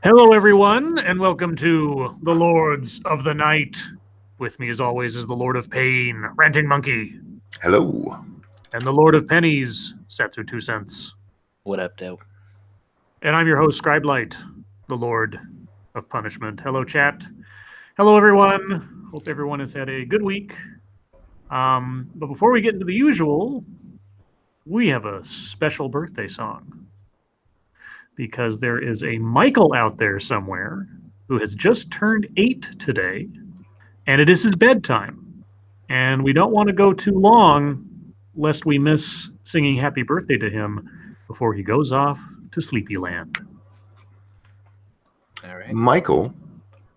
Hello, everyone, and welcome to the Lords of the Night. With me, as always, is the Lord of Pain, Ranting Monkey. Hello. And the Lord of Pennies, Satsu 2 cents. What up, Doe? And I'm your host, Scribe, the Lord of Punishment. Hello, chat. Hello, everyone. Hope everyone has had a good week. But before we get into the usual, we have a special birthday song. Because there is a Michael out there somewhere who has just turned 8 today, and it is his bedtime. And we don't want to go too long, lest we miss singing happy birthday to him before he goes off to Sleepy Land. All right. Michael,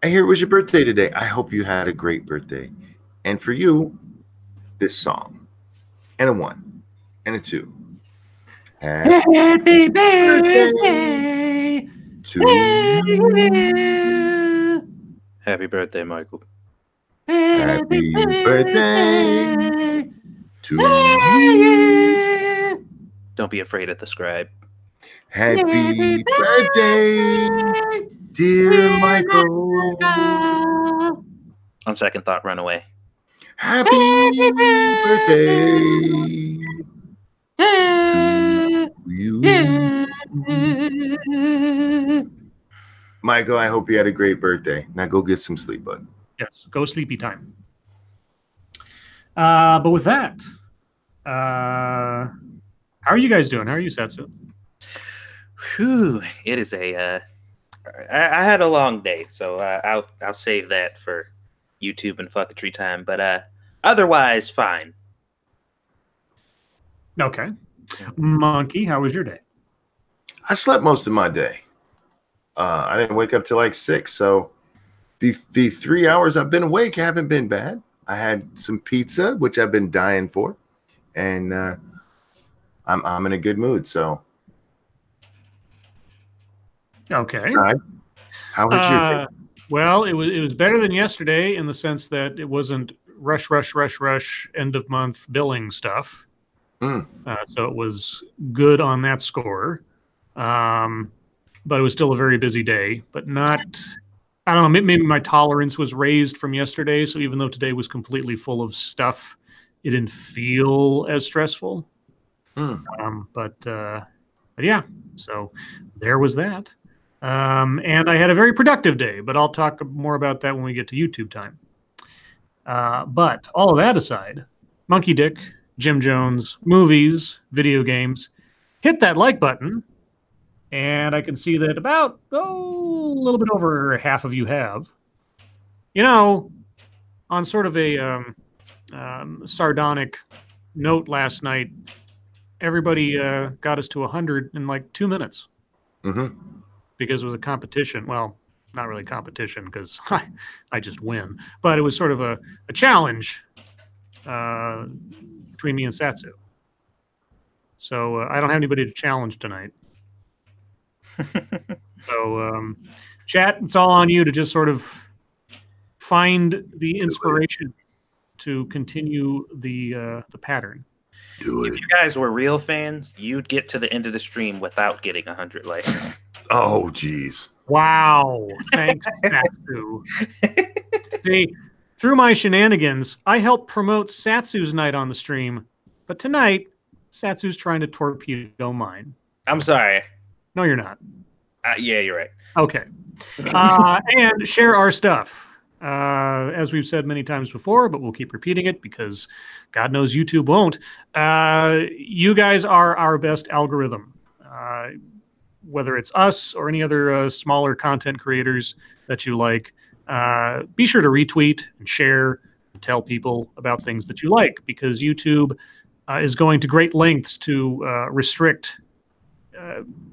I hear it was your birthday today. I hope you had a great birthday. And for you, this song. And a 1. And a 2. Happy birthday to you. Happy birthday, Michael. Happy birthday to you. Don't be afraid of the Scribe. Happy birthday, dear Michael. On second thought, run away. Happy birthday to you. Michael, I hope you had a great birthday. Now go get some sleep, bud. Yes, go sleepy time. But with that, how are you guys doing? How are you, Satsu? Whew, it is a. I had a long day, so I'll save that for YouTube and fucketry time. But otherwise, fine. Okay, Monkey, how was your day? I slept most of my day. I didn't wake up till like 6, so the 3 hours I've been awake haven't been bad. I had some pizza, which I've been dying for, and I'm in a good mood. So, okay. How was your day? Well, it was better than yesterday in the sense that it wasn't rush end of month billing stuff. So it was good on that score. But it was still a very busy day, but not, I don't know, maybe my tolerance was raised from yesterday. So even though today was completely full of stuff, it didn't feel as stressful. But yeah, so there was that. And I had a very productive day, but I'll talk more about that when we get to YouTube time. But all of that aside, Monkey Dick, Jim Jones, movies, video games, hit that like button. And I can see that about, a little bit over half of you have. You know, on sort of a sardonic note last night, everybody got us to 100 in like 2 minutes. Because it was a competition. Well, not really competition because I just win. But it was sort of a challenge between me and Satsu. So I don't have anybody to challenge tonight. So, chat, it's all on you to just sort of find the inspiration to continue the pattern. Do it. If you guys were real fans, you'd get to the end of the stream without getting 100 likes. Oh, geez. Wow. Thanks, Satsu. See, through my shenanigans, I helped promote Satsu's night on the stream, but tonight, Satsu's trying to torpedo mine. I'm sorry. No, you're not. Yeah, you're right. Okay. And share our stuff. As we've said many times before, but we'll keep repeating it because God knows YouTube won't. You guys are our best algorithm. Whether it's us or any other smaller content creators that you like, be sure to retweet and share and tell people about things that you like because YouTube is going to great lengths to restrict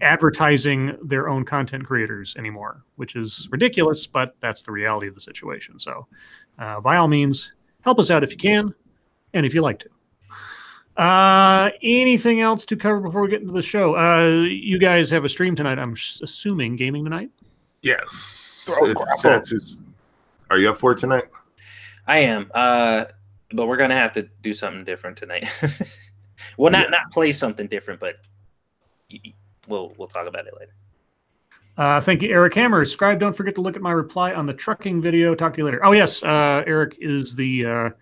advertising their own content creators anymore, which is ridiculous, but that's the reality of the situation. So by all means, help us out if you can, and if you like to. Anything else to cover before we get into the show? You guys have a stream tonight, I'm assuming, gaming tonight? Yes. Are you up for it tonight? I am, but we're going to have to do something different tonight. Well, not play something different, but we'll talk about it later. Thank you, Eric Hammer. Scribe, don't forget to look at my reply on the trucking video. Talk to you later. Oh, yes. Eric is the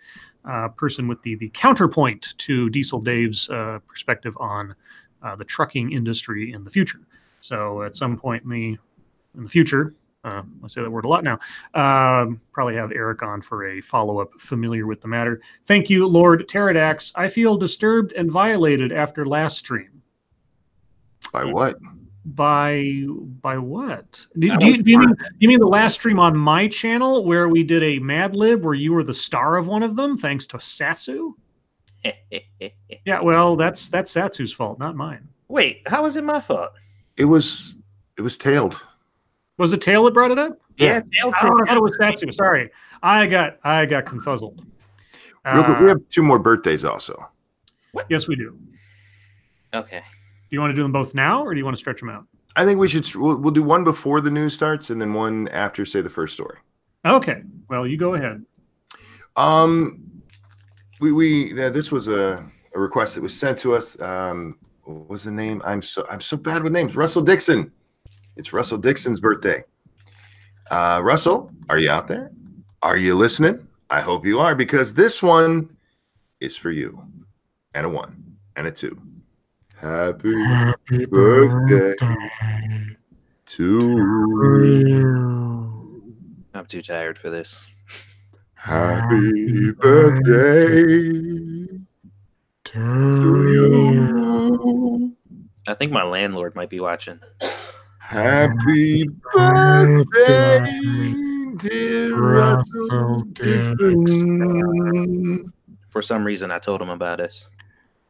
person with the counterpoint to Diesel Dave's perspective on the trucking industry in the future. So at some point in the future, I say that word a lot now, probably have Eric on for a follow-up familiar with the matter. Thank you, Lord Pterodax. I feel disturbed and violated after last stream. By what? By what? Do you mean the last stream on my channel where we did a Mad Lib where you were the star of one of them thanks to Satsu? Yeah, well, that's Satsu's fault, not mine. Wait, how is it my fault? It was tailed. Was it Tail that brought it up? Yeah, Tail. I thought it was Satsu. Sorry, I got confuzzled. Real quick, we have 2 more birthdays also. What? Yes, we do. Okay. Do you want to do them both now, or do you want to stretch them out? I think we should. We'll do one before the news starts, and then one after, say, the first story. Okay. Well, you go ahead. This was a request that was sent to us. What was the name? I'm so bad with names. Russell Dixon. It's Russell Dixon's birthday. Russell, are you out there? Are you listening? I hope you are, because this one is for you. And a 1 and a 2. Happy birthday to you. I'm too tired for this. Happy birthday to you. I think my landlord might be watching. Happy birthday, dear Russell Dixon. For some reason, I told him about us.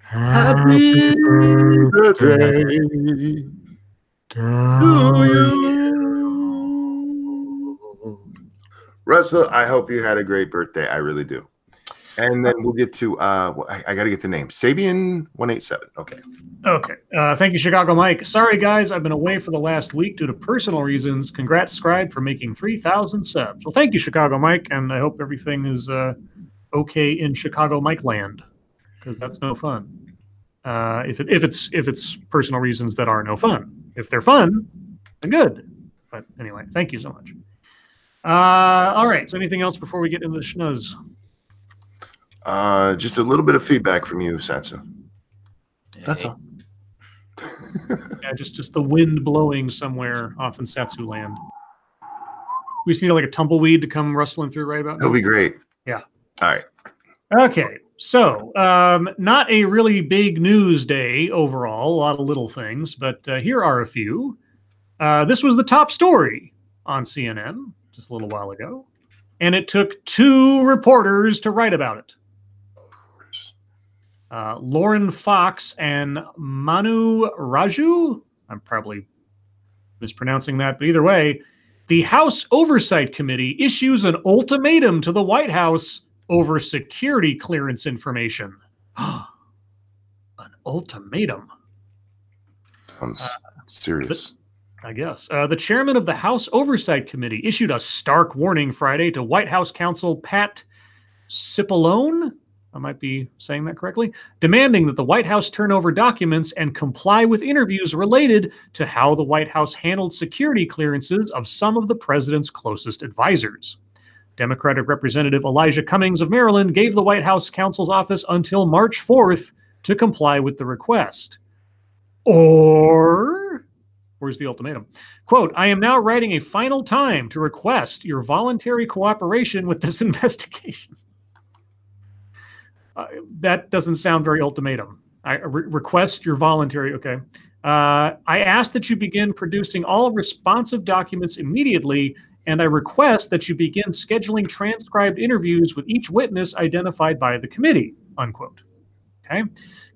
Happy birthday to you. Russell, I hope you had a great birthday. I really do. And then we'll get to, I got to get the name. Sabian187. Okay. Okay. Thank you, Chicago Mike. Sorry, guys. I've been away for the last week due to personal reasons. Congrats, Scribe, for making 3,000 subs. Well, thank you, Chicago Mike, and I hope everything is okay in Chicago Mike land, because that's no fun. If it's personal reasons that are no fun. If they're fun, then good. But anyway, thank you so much. All right. So anything else before we get into the schnuzz? Just a little bit of feedback from you, Satsu. That's all. Yeah, just the wind blowing somewhere off in Satsu land. We just need like a tumbleweed to come rustling through right about now. That'll be great. Yeah. All right. Okay. So, not a really big news day overall, a lot of little things, but here are a few. This was the top story on CNN just a little while ago, and it took 2 reporters to write about it. Lauren Fox and Manu Raju. I'm probably mispronouncing that, but either way, the House Oversight Committee issues an ultimatum to the White House over security clearance information. An ultimatum. Sounds serious. I guess. The chairman of the House Oversight Committee issued a stark warning Friday to White House counsel Pat Cipollone, I might be saying that correctly, demanding that the White House turn over documents and comply with interviews related to how the White House handled security clearances of some of the president's closest advisors. Democratic Representative Elijah Cummings of Maryland gave the White House counsel's office until March 4th to comply with the request. Or, where's the ultimatum? Quote, I am now writing a final time to request your voluntary cooperation with this investigation. That doesn't sound very ultimatum. I request your voluntary, okay. I ask that you begin producing all responsive documents immediately, and I request that you begin scheduling transcribed interviews with each witness identified by the committee, unquote. Okay.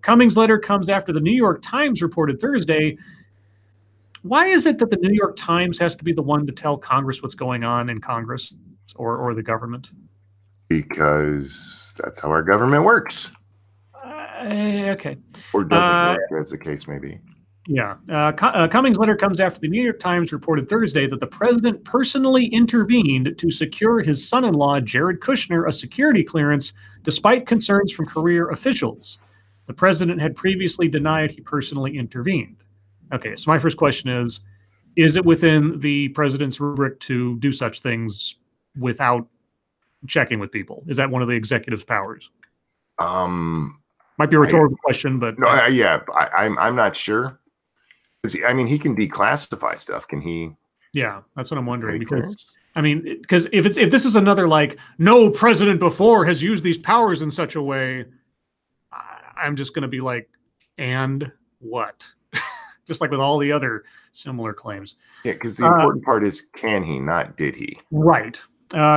Cummings' letter comes after the New York Times reported Thursday. Why is it that the New York Times has to be the one to tell Congress what's going on in Congress or the government? Because that's how our government works. Okay. Or doesn't work, as the case may be. Yeah. Cummings' letter comes after the New York Times reported Thursday that the president personally intervened to secure his son-in-law, Jared Kushner, a security clearance, despite concerns from career officials. The president had previously denied he personally intervened. Okay, so my first question is, Is it within the president's rubric to do such things without checking with people? Is that one of the executive's powers? Might be a rhetorical question, but no, I'm not sure. I mean, he can declassify stuff. Can he? Yeah, that's what I'm wondering. Because if this is another like no president before has used these powers in such a way, I'm just going to be like, and what? Just like with all the other similar claims. Yeah, because the important part is, can he, not did he? Right.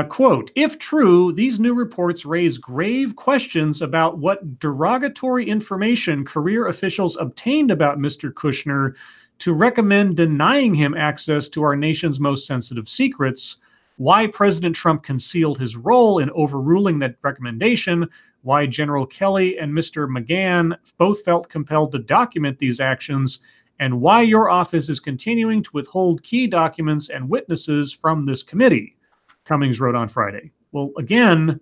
Quote, if true, these new reports raise grave questions about what derogatory information career officials obtained about Mr. Kushner to recommend denying him access to our nation's most sensitive secrets, why President Trump concealed his role in overruling that recommendation, why General Kelly and Mr. McGahn both felt compelled to document these actions, and why your office is continuing to withhold key documents and witnesses from this committee, Cummings wrote on Friday. Well, again,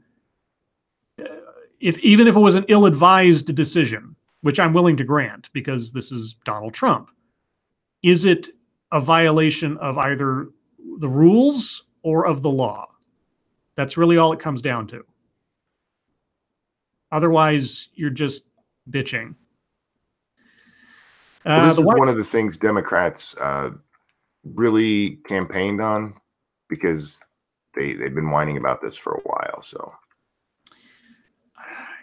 even if it was an ill-advised decision, which I'm willing to grant because this is Donald Trump, is it a violation of either the rules or of the law? That's really all it comes down to. Otherwise, you're just bitching. Well, this is one of the things Democrats really campaigned on because they've been whining about this for a while. So,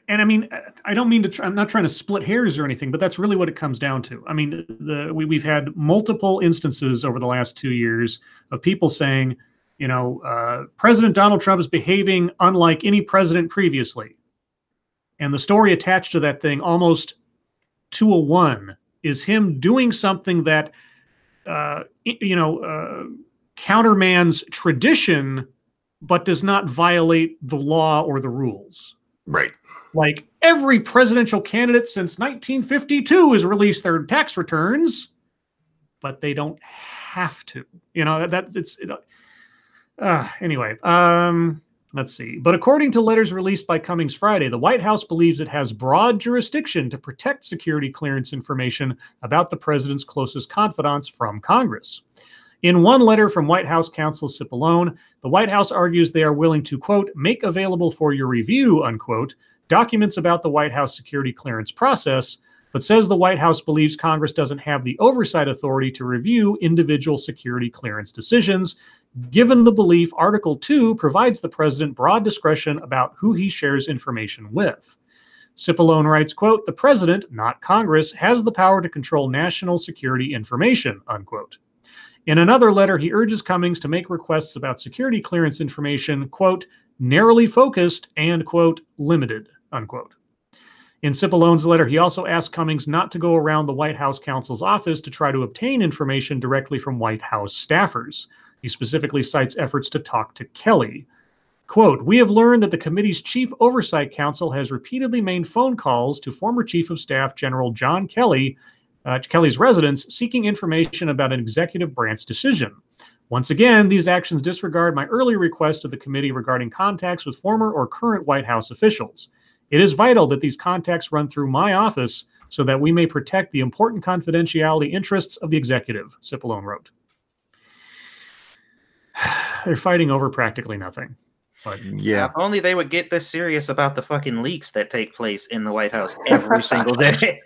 and I mean, I don't mean to. I'm not trying to split hairs or anything, but that's really what it comes down to. I mean, we've had multiple instances over the last 2 years of people saying, you know, President Donald Trump is behaving unlike any president previously, and the story attached to that thing almost to a one is him doing something that, countermands tradition, but does not violate the law or the rules. Right. Like every presidential candidate since 1952 has released their tax returns, but they don't have to. You know, anyway. Let's see. But according to letters released by Cummings Friday, the White House believes it has broad jurisdiction to protect security clearance information about the president's closest confidants from Congress. In one letter from White House counsel Cipollone, the White House argues they are willing to, quote, make available for your review, unquote, documents about the White House security clearance process, but says the White House believes Congress doesn't have the oversight authority to review individual security clearance decisions, given the belief Article 2 provides the president broad discretion about who he shares information with. Cipollone writes, quote, the president, not Congress, has the power to control national security information, unquote. In another letter, he urges Cummings to make requests about security clearance information, quote, narrowly focused and, quote, limited, unquote. In Cipollone's letter, he also asked Cummings not to go around the White House counsel's office to try to obtain information directly from White House staffers. He specifically cites efforts to talk to Kelly. Quote, we have learned that the committee's chief oversight counsel has repeatedly made phone calls to former Chief of Staff General John Kelly, Kelly's residence, seeking information about an executive branch decision. Once again, these actions disregard my earlier request to the committee regarding contacts with former or current White House officials. It is vital that these contacts run through my office so that we may protect the important confidentiality interests of the executive, Cipollone wrote. They're fighting over practically nothing. But yeah, if only they would get this serious about the fucking leaks that take place in the White House every single day.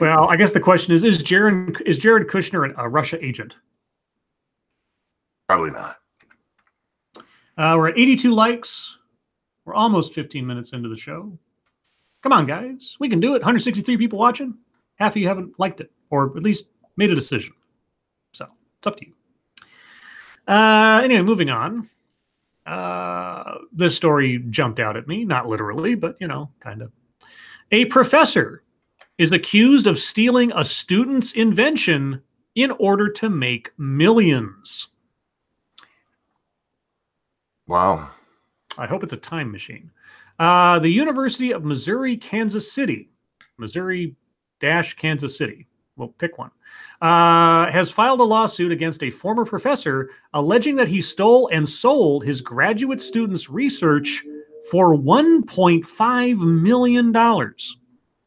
Well, I guess the question is Jared Kushner a Russia agent? Probably not. We're at 82 likes. We're almost 15 minutes into the show. Come on, guys. We can do it. 163 people watching. Half of you haven't liked it, or at least made a decision. So it's up to you. Anyway, moving on. This story jumped out at me. Not literally, but, you know, kind of. A professor is accused of stealing a student's invention in order to make millions. Wow. I hope it's a time machine. The University of Missouri-Kansas City, Missouri-Kansas City, we'll pick one, has filed a lawsuit against a former professor alleging that he stole and sold his graduate students' research for $1.5 million.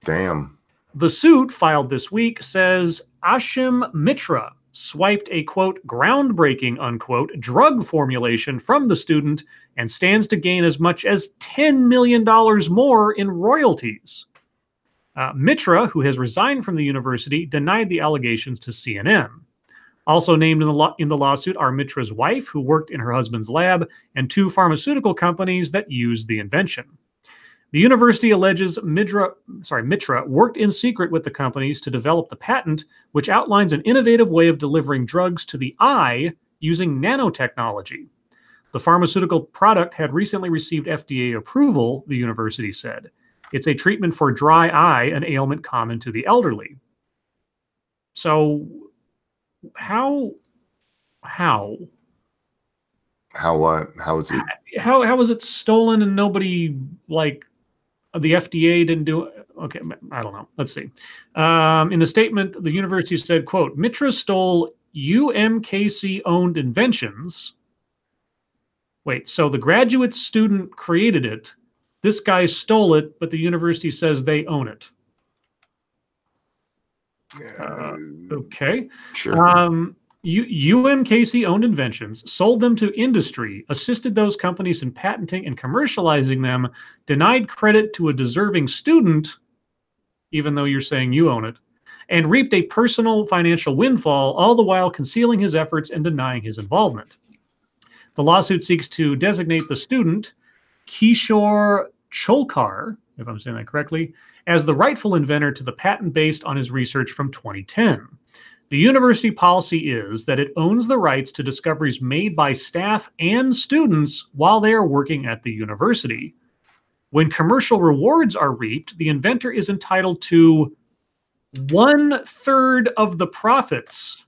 Damn. The suit filed this week says Ashim Mitra, swiped a, quote, groundbreaking, unquote, drug formulation from the student and stands to gain as much as $10 million more in royalties. Mitra, who has resigned from the university, denied the allegations to CNN. Also named in the lawsuit are Mitra's wife, who worked in her husband's lab, and 2 pharmaceutical companies that used the invention. The university alleges Mitra worked in secret with the companies to develop the patent, which outlines an innovative way of delivering drugs to the eye using nanotechnology. The pharmaceutical product had recently received FDA approval, the university said. It's a treatment for dry eye, an ailment common to the elderly. So, how what? How is it? How was it stolen and nobody, like, the FDA didn't do it? Okay, I don't know. Let's see. In the statement, the university said, quote, Mitra stole UMKC-owned inventions. Wait, so the graduate student created it. This guy stole it, but the university says they own it. Okay. Sure. UMKC owned inventions, sold them to industry, assisted those companies in patenting and commercializing them, denied credit to a deserving student, even though you're saying you own it, and reaped a personal financial windfall, all the while concealing his efforts and denying his involvement. The lawsuit seeks to designate the student, Kishore Cholkar, if I'm saying that correctly, as the rightful inventor to the patent based on his research from 2010. The university policy is that it owns the rights to discoveries made by staff and students while they are working at the university. When commercial rewards are reaped, the inventor is entitled to 1/3 of the profits.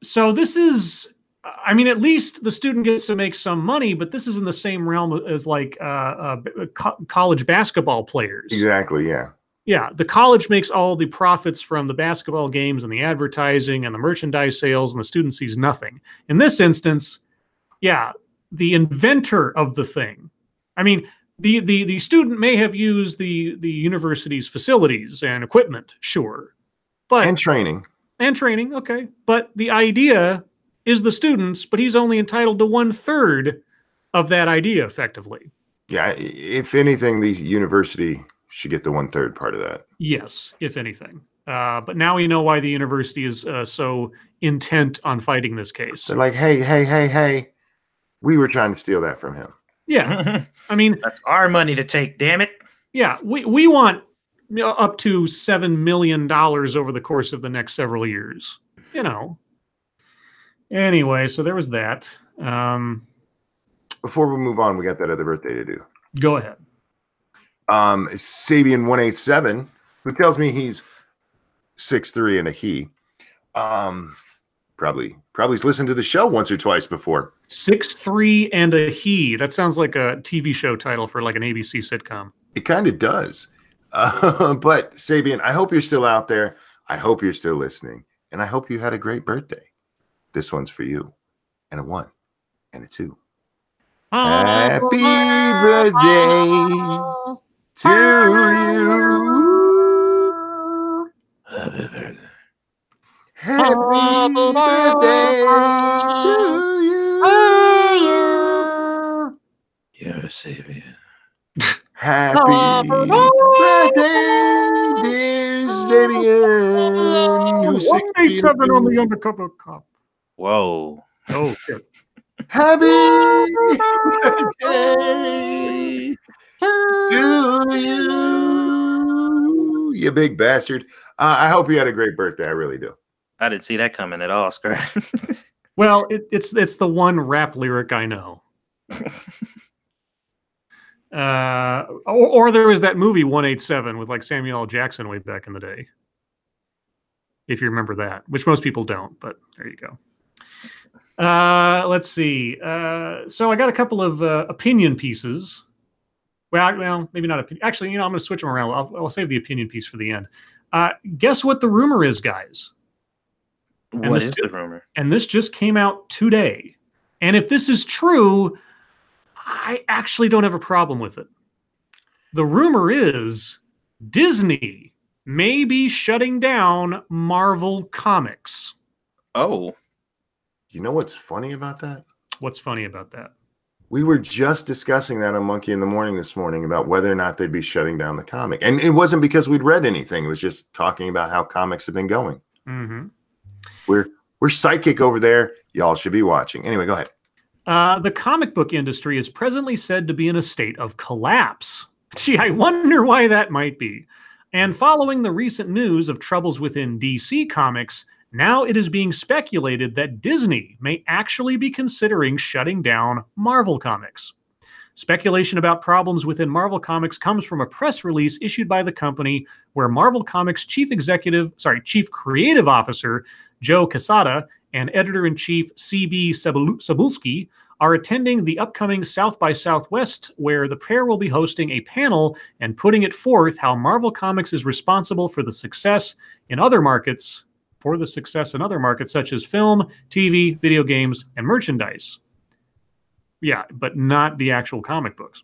So this is, I mean, at least the student gets to make some money, but this is in the same realm as like college basketball players. Exactly, yeah. Yeah, the college makes all the profits from the basketball games and the advertising and the merchandise sales, and the student sees nothing. In this instance, yeah, the inventor of the thing. I mean, the student may have used the university's facilities and equipment, sure. And training. And training, okay. But the idea is the student's, but he's only entitled to 1/3 of that idea, effectively. Yeah, if anything, the university should get the 1/3 part of that. Yes, if anything. But now we know why the university is so intent on fighting this case. They're like, hey, we were trying to steal that from him. Yeah, I mean, that's our money to take. Damn it. Yeah, we want up to $7 million over the course of the next several years. You know. Anyway, so there was that. Before we move on, we got that other birthday to do. Go ahead. Sabian187, who tells me he's 6'3" and a he. Probably he's listened to the show once or twice before. 6'3" and a he. That sounds like a TV show title for like an ABC sitcom. It kind of does. But Sabian, I hope you're still out there. I hope you're still listening. And I hope you had a great birthday. This one's for you. And a 1 and a 2. Happy birthday to you. Happy birthday to you. You're a savior. Happy birthday, dear Sabian. 187 on the undercover cop. Whoa. Oh, shit. Happy birthday to you, you big bastard. I hope you had a great birthday. I really do. I didn't see that coming at all, Scribe. Well, it's the one rap lyric I know. Or there was that movie 187 with like Samuel L. Jackson way back in the day. If you remember that, which most people don't, but there you go. Let's see. So I got a couple of opinion pieces. Well, maybe not opinion. Actually, I'm going to switch them around. I'll save the opinion piece for the end. Guess what the rumor is, guys? What is the rumor? And this just came out today. And if this is true, I actually don't have a problem with it. The rumor is Disney may be shutting down Marvel Comics. Oh. You know what's funny about that? What's funny about that? We were just discussing that on Monkey in the Morning this morning about whether or not they'd be shutting down the comic. And it wasn't because we'd read anything. It was just talking about how comics have been going. Mm-hmm. We're psychic over there. Y'all should be watching. Anyway, go ahead. The comic book industry is presently said to be in a state of collapse. Gee, I wonder why that might be. And following the recent news of troubles within DC Comics, now it is being speculated that Disney may actually be considering shutting down Marvel Comics. Speculation about problems within Marvel Comics comes from a press release issued by the company where Marvel Comics Chief Creative Officer Joe Quesada and Editor-in-Chief C.B. Cebulski are attending the upcoming South by Southwest, where the pair will be hosting a panel and putting it forth how Marvel Comics is responsible for the success in other markets, such as film, TV, video games, and merchandise. Yeah, but not the actual comic books.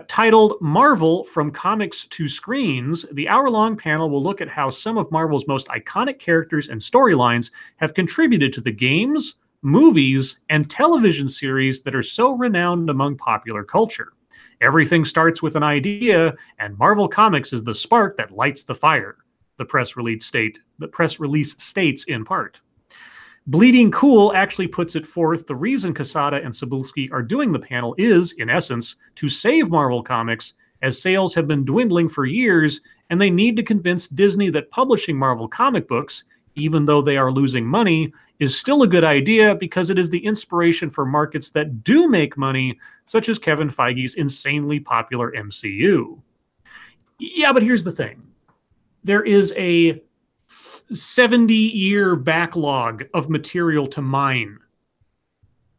Titled Marvel From Comics to Screens, the hour-long panel will look at how some of Marvel's most iconic characters and storylines have contributed to the games, movies, and television series that are so renowned among popular culture. Everything starts with an idea, and Marvel Comics is the spark that lights the fire, the press release states in part. Bleeding Cool actually puts it forth the reason Quesada and Cebulski are doing the panel is, in essence, to save Marvel Comics, as sales have been dwindling for years, and they need to convince Disney that publishing Marvel comic books, even though they are losing money, is still a good idea because it is the inspiration for markets that do make money, such as Kevin Feige's insanely popular MCU. Yeah, but here's the thing. There is a 70-year backlog of material to mine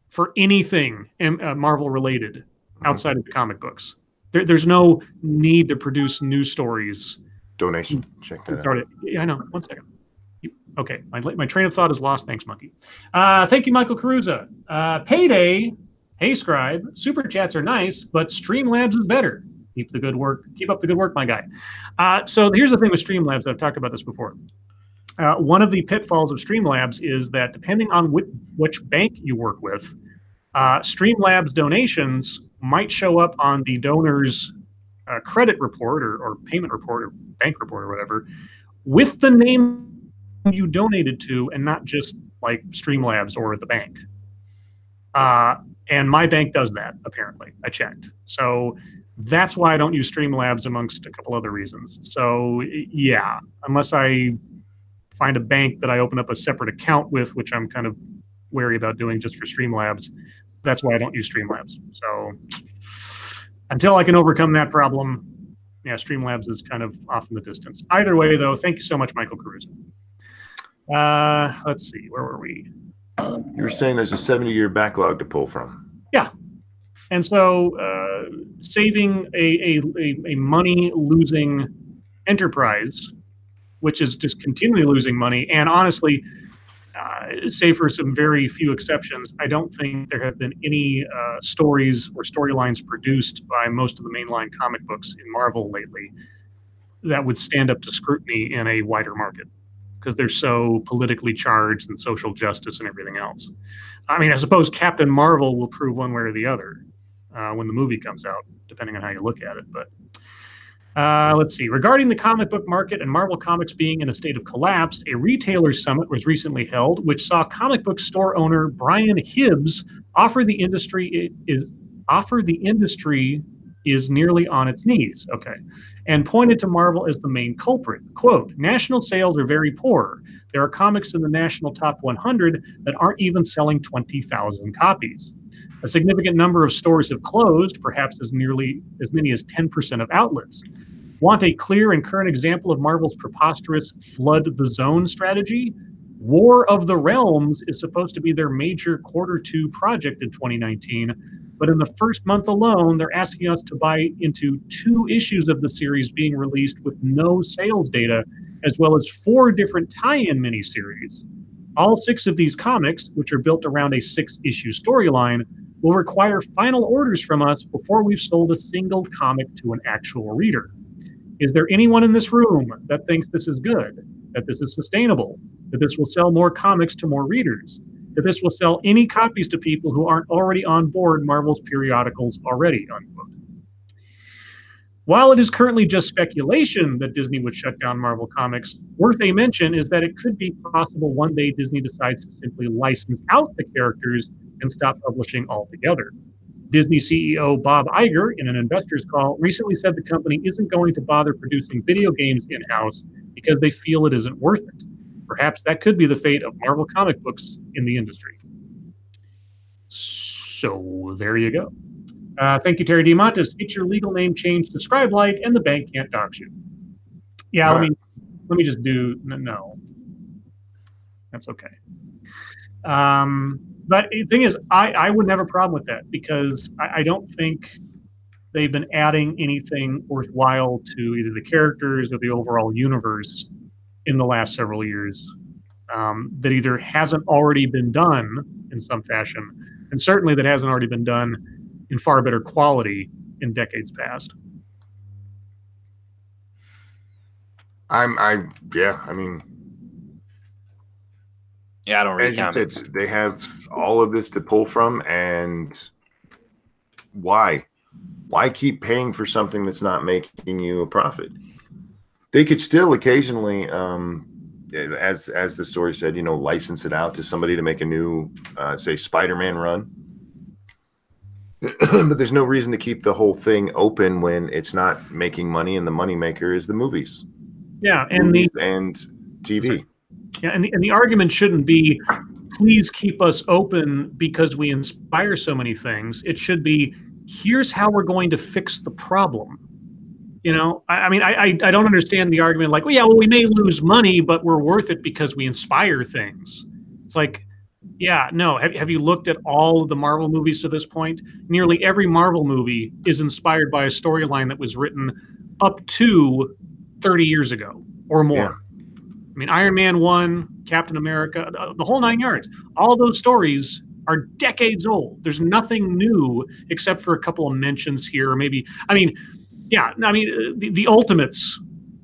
for anything Marvel-related outside of the comic books. There's no need to produce new stories. Donation. Check that out. Yeah, I know. One second. Okay, my train of thought is lost. Thanks, Monkey. Thank you, Michael Caruza. Payday. Hey, Scribe. Super chats are nice, but Streamlabs is better. Keep up the good work, my guy. So here's the thing with Streamlabs. I've talked about this before. One of the pitfalls of Streamlabs is that depending on which bank you work with, Streamlabs donations might show up on the donor's credit report or payment report or bank report or whatever with the name you donated to and not just like Streamlabs or the bank. And my bank does that, apparently. I checked. So that's why I don't use Streamlabs amongst a couple other reasons. So yeah, unless I find a bank that I open up a separate account with, which I'm kind of wary about doing just for Streamlabs, that's why I don't use Streamlabs. So until I can overcome that problem, yeah, Streamlabs is kind of off in the distance. Either way, though, thank you so much, Michael Caruso. Let's see, where were we? You were saying there's a 70-year backlog to pull from. Yeah. And so saving a money-losing enterprise, which is just continually losing money, and honestly, save for some very few exceptions, I don't think there have been any stories or storylines produced by most of the mainline comic books in Marvel lately that would stand up to scrutiny in a wider market, because they're so politically charged and social justice and everything else. I mean, I suppose Captain Marvel will prove one way or the other when the movie comes out, depending on how you look at it. But let's see. Regarding the comic book market and Marvel Comics being in a state of collapse, a retailer summit was recently held, which saw comic book store owner Brian Hibbs offer the industry is nearly on its knees. Okay. And pointed to Marvel as the main culprit. Quote, national sales are very poor. There are comics in the national top 100 that aren't even selling 20,000 copies. A significant number of stores have closed, perhaps as many as 10% of outlets. Want a clear and current example of Marvel's preposterous flood the zone strategy? War of the Realms is supposed to be their major Q2 project in 2019, but in the first month alone, they're asking us to buy into 2 issues of the series being released with no sales data, as well as 4 different tie-in miniseries. All 6 of these comics, which are built around a 6-issue storyline, will require final orders from us before we've sold a single comic to an actual reader. Is there anyone in this room that thinks this is good, that this is sustainable, that this will sell more comics to more readers, that this will sell any copies to people who aren't already on board Marvel's periodicals already, unquote. While it is currently just speculation that Disney would shut down Marvel Comics, worth a mention is that it could be possible one day Disney decides to simply license out the characters and stop publishing altogether. Disney CEO Bob Iger, in an investors call, recently said the company isn't going to bother producing video games in-house because they feel it isn't worth it. Perhaps that could be the fate of Marvel comic books in the industry. So there you go. Thank you, Terry DeMontis. Get your legal name changed to Scribe Light, and the bank can't dox you. Yeah, let me just do no. That's okay. But the thing is, I wouldn't have a problem with that because I don't think they've been adding anything worthwhile to either the characters or the overall universe in the last several years that either hasn't already been done in some fashion, and certainly that hasn't already been done in far better quality in decades past. I don't read comics. They have all of this to pull from, and why keep paying for something that's not making you a profit? They could still occasionally, as the story said, license it out to somebody to make a new, say, Spider-Man run. But there's no reason to keep the whole thing open when it's not making money, and the moneymaker is the movies. Yeah, and movies and TV. Yeah, and the argument shouldn't be, please keep us open because we inspire so many things. It should be, here's how we're going to fix the problem. I don't understand the argument like, we may lose money, but we're worth it because we inspire things. It's like, yeah, no. Have you looked at all of the Marvel movies to this point? Nearly every Marvel movie is inspired by a storyline that was written up to 30 years ago or more. Yeah. I mean, Iron Man 1, Captain America, the whole 9 yards. All those stories are decades old. There's nothing new except for a couple of mentions here, or maybe. The Ultimates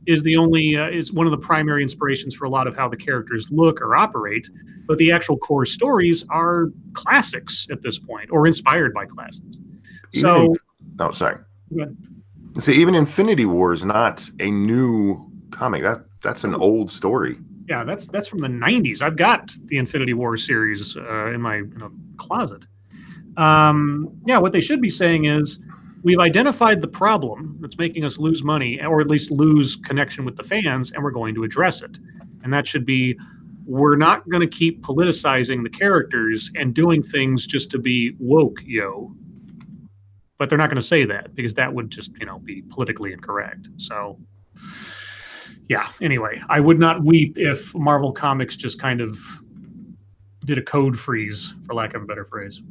is is one of the primary inspirations for a lot of how the characters look or operate, but the actual core stories are classics at this point, or inspired by classics. See, even Infinity War is not a new comic. That's an old story. Yeah, that's from the 90s. I've got the Infinity War series in my closet. What they should be saying is, we've identified the problem that's making us lose money, or at least lose connection with the fans, and we're going to address it. And that should be, we're not going to keep politicizing the characters and doing things just to be woke, yo. But they're not going to say that because that would just, be politically incorrect. So, yeah, anyway, I would not weep if Marvel Comics just kind of did a code freeze, for lack of a better phrase.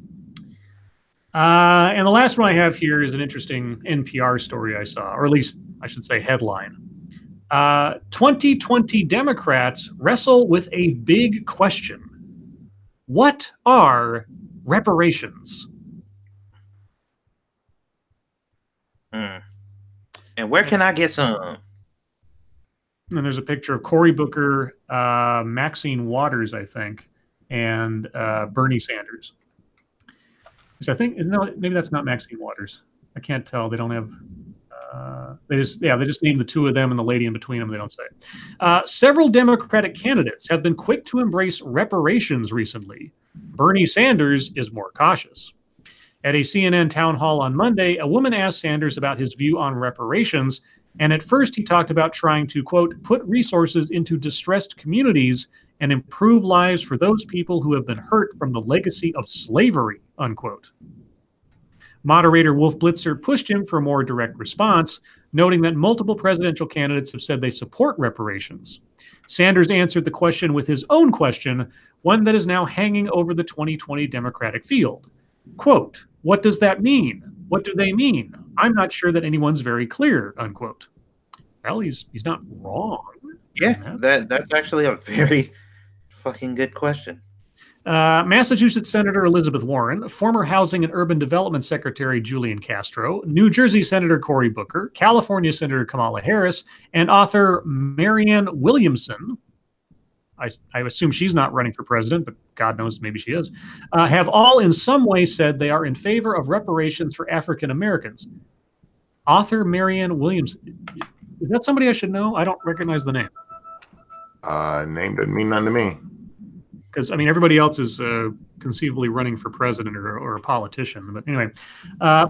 And the last one I have here is an interesting NPR story I saw, or at least I should say headline. 2020 Democrats wrestle with a big question. What are reparations? And where can I get some? And there's a picture of Cory Booker, Maxine Waters, I think, and Bernie Sanders. I think maybe that's not Maxine Waters. I can't tell. They don't have. They just named the two of them and the lady in between them. They don't say. Several Democratic candidates have been quick to embrace reparations recently. Bernie Sanders is more cautious. At a CNN town hall on Monday, a woman asked Sanders about his view on reparations, and at first he talked about trying to, quote, put resources into distressed communities and improve lives for those people who have been hurt from the legacy of slavery, unquote. Moderator Wolf Blitzer pushed him for a more direct response, noting that multiple presidential candidates have said they support reparations. Sanders answered the question with his own question, one that is now hanging over the 2020 Democratic field. Quote, what does that mean? What do they mean? I'm not sure that anyone's very clear, unquote. Well, he's not wrong. Yeah, that's actually a very fucking good question. Massachusetts Senator Elizabeth Warren, former Housing and Urban Development Secretary Julian Castro, New Jersey Senator Cory Booker, California Senator Kamala Harris, and author Marianne Williamson, I assume she's not running for president, but God knows, maybe she is, have all in some way said they are in favor of reparations for African Americans. Author Marianne Williamson. Is that somebody I should know? I don't recognize the name. Name doesn't mean nothing to me. Because, I mean, everybody else is conceivably running for president or a politician. But anyway,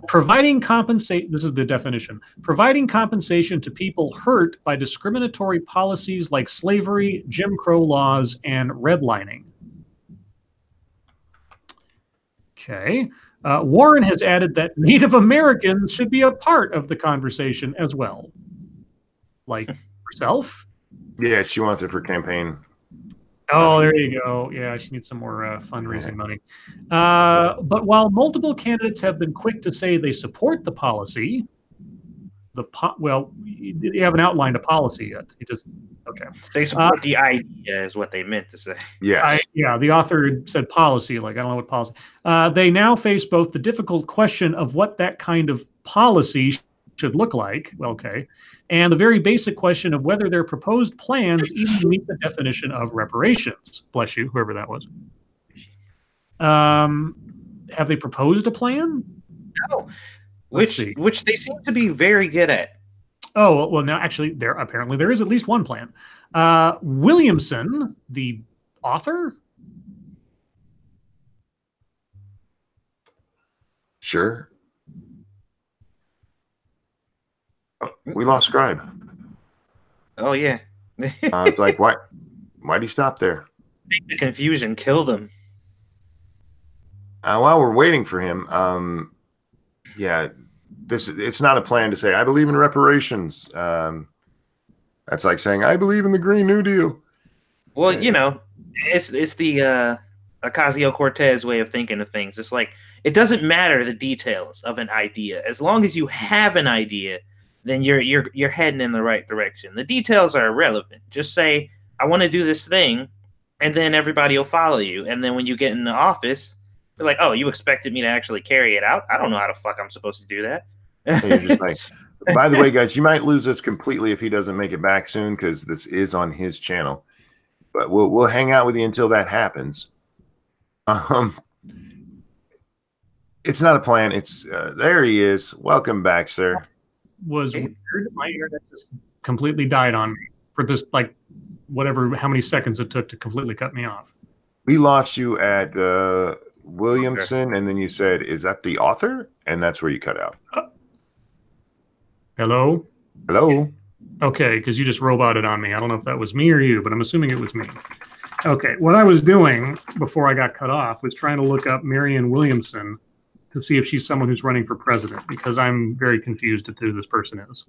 providing compensation, this is the definition, providing compensation to people hurt by discriminatory policies like slavery, Jim Crow laws, and redlining. Okay. Warren has added that Native Americans should be a part of the conversation as well. Like herself? Yeah, she wants it for campaign. Oh, there you go. Yeah, she needs some more fundraising money. But while multiple candidates have been quick to say they support the policy, well, you haven't outlined a policy yet. You just okay. They support the idea, is what they meant to say. Yes. Yeah, the author said policy. Like I don't know what policy. They now face both the difficult question of what that kind of policy should look like. Well, okay. And the very basic question of whether their proposed plans even meet the definition of reparations. Bless you, whoever that was. Have they proposed a plan? No, which they seem to be very good at. Oh, well, now actually, there is at least one plan. Williamson, the author? Sure. Oh, we lost Scribe. Oh, yeah. It's like, why'd he stop there? I think the confusion killed him. While we're waiting for him, yeah, it's not a plan to say, I believe in reparations. That's like saying, I believe in the Green New Deal. Well, you know, it's the Ocasio-Cortez way of thinking of things. It's like, it doesn't matter the details of an idea. As long as you have an idea, then you're heading in the right direction. The details are irrelevant. Just say, I want to do this thing, and then everybody will follow you. And then when you get in the office, they're like, oh, you expected me to actually carry it out? I don't know how the fuck I'm supposed to do that. You're just like, by the way, guys, you might lose us completely if he doesn't make it back soon, because this is on his channel. But we'll hang out with you until that happens. It's not a plan. It's there he is. Welcome back, sir. Was weird. My internet just completely died on me for just like how many seconds it took to completely cut me off. We lost you at Williamson, and then you said, is that the author? And that's where you cut out. Hello? Hello? Okay, because you just roboted on me. I don't know if that was me or you, but I'm assuming it was me. Okay, what I was doing before I got cut off was trying to look up Marianne Williamson to see if she's someone who's running for president, because I'm very confused as to who this person is.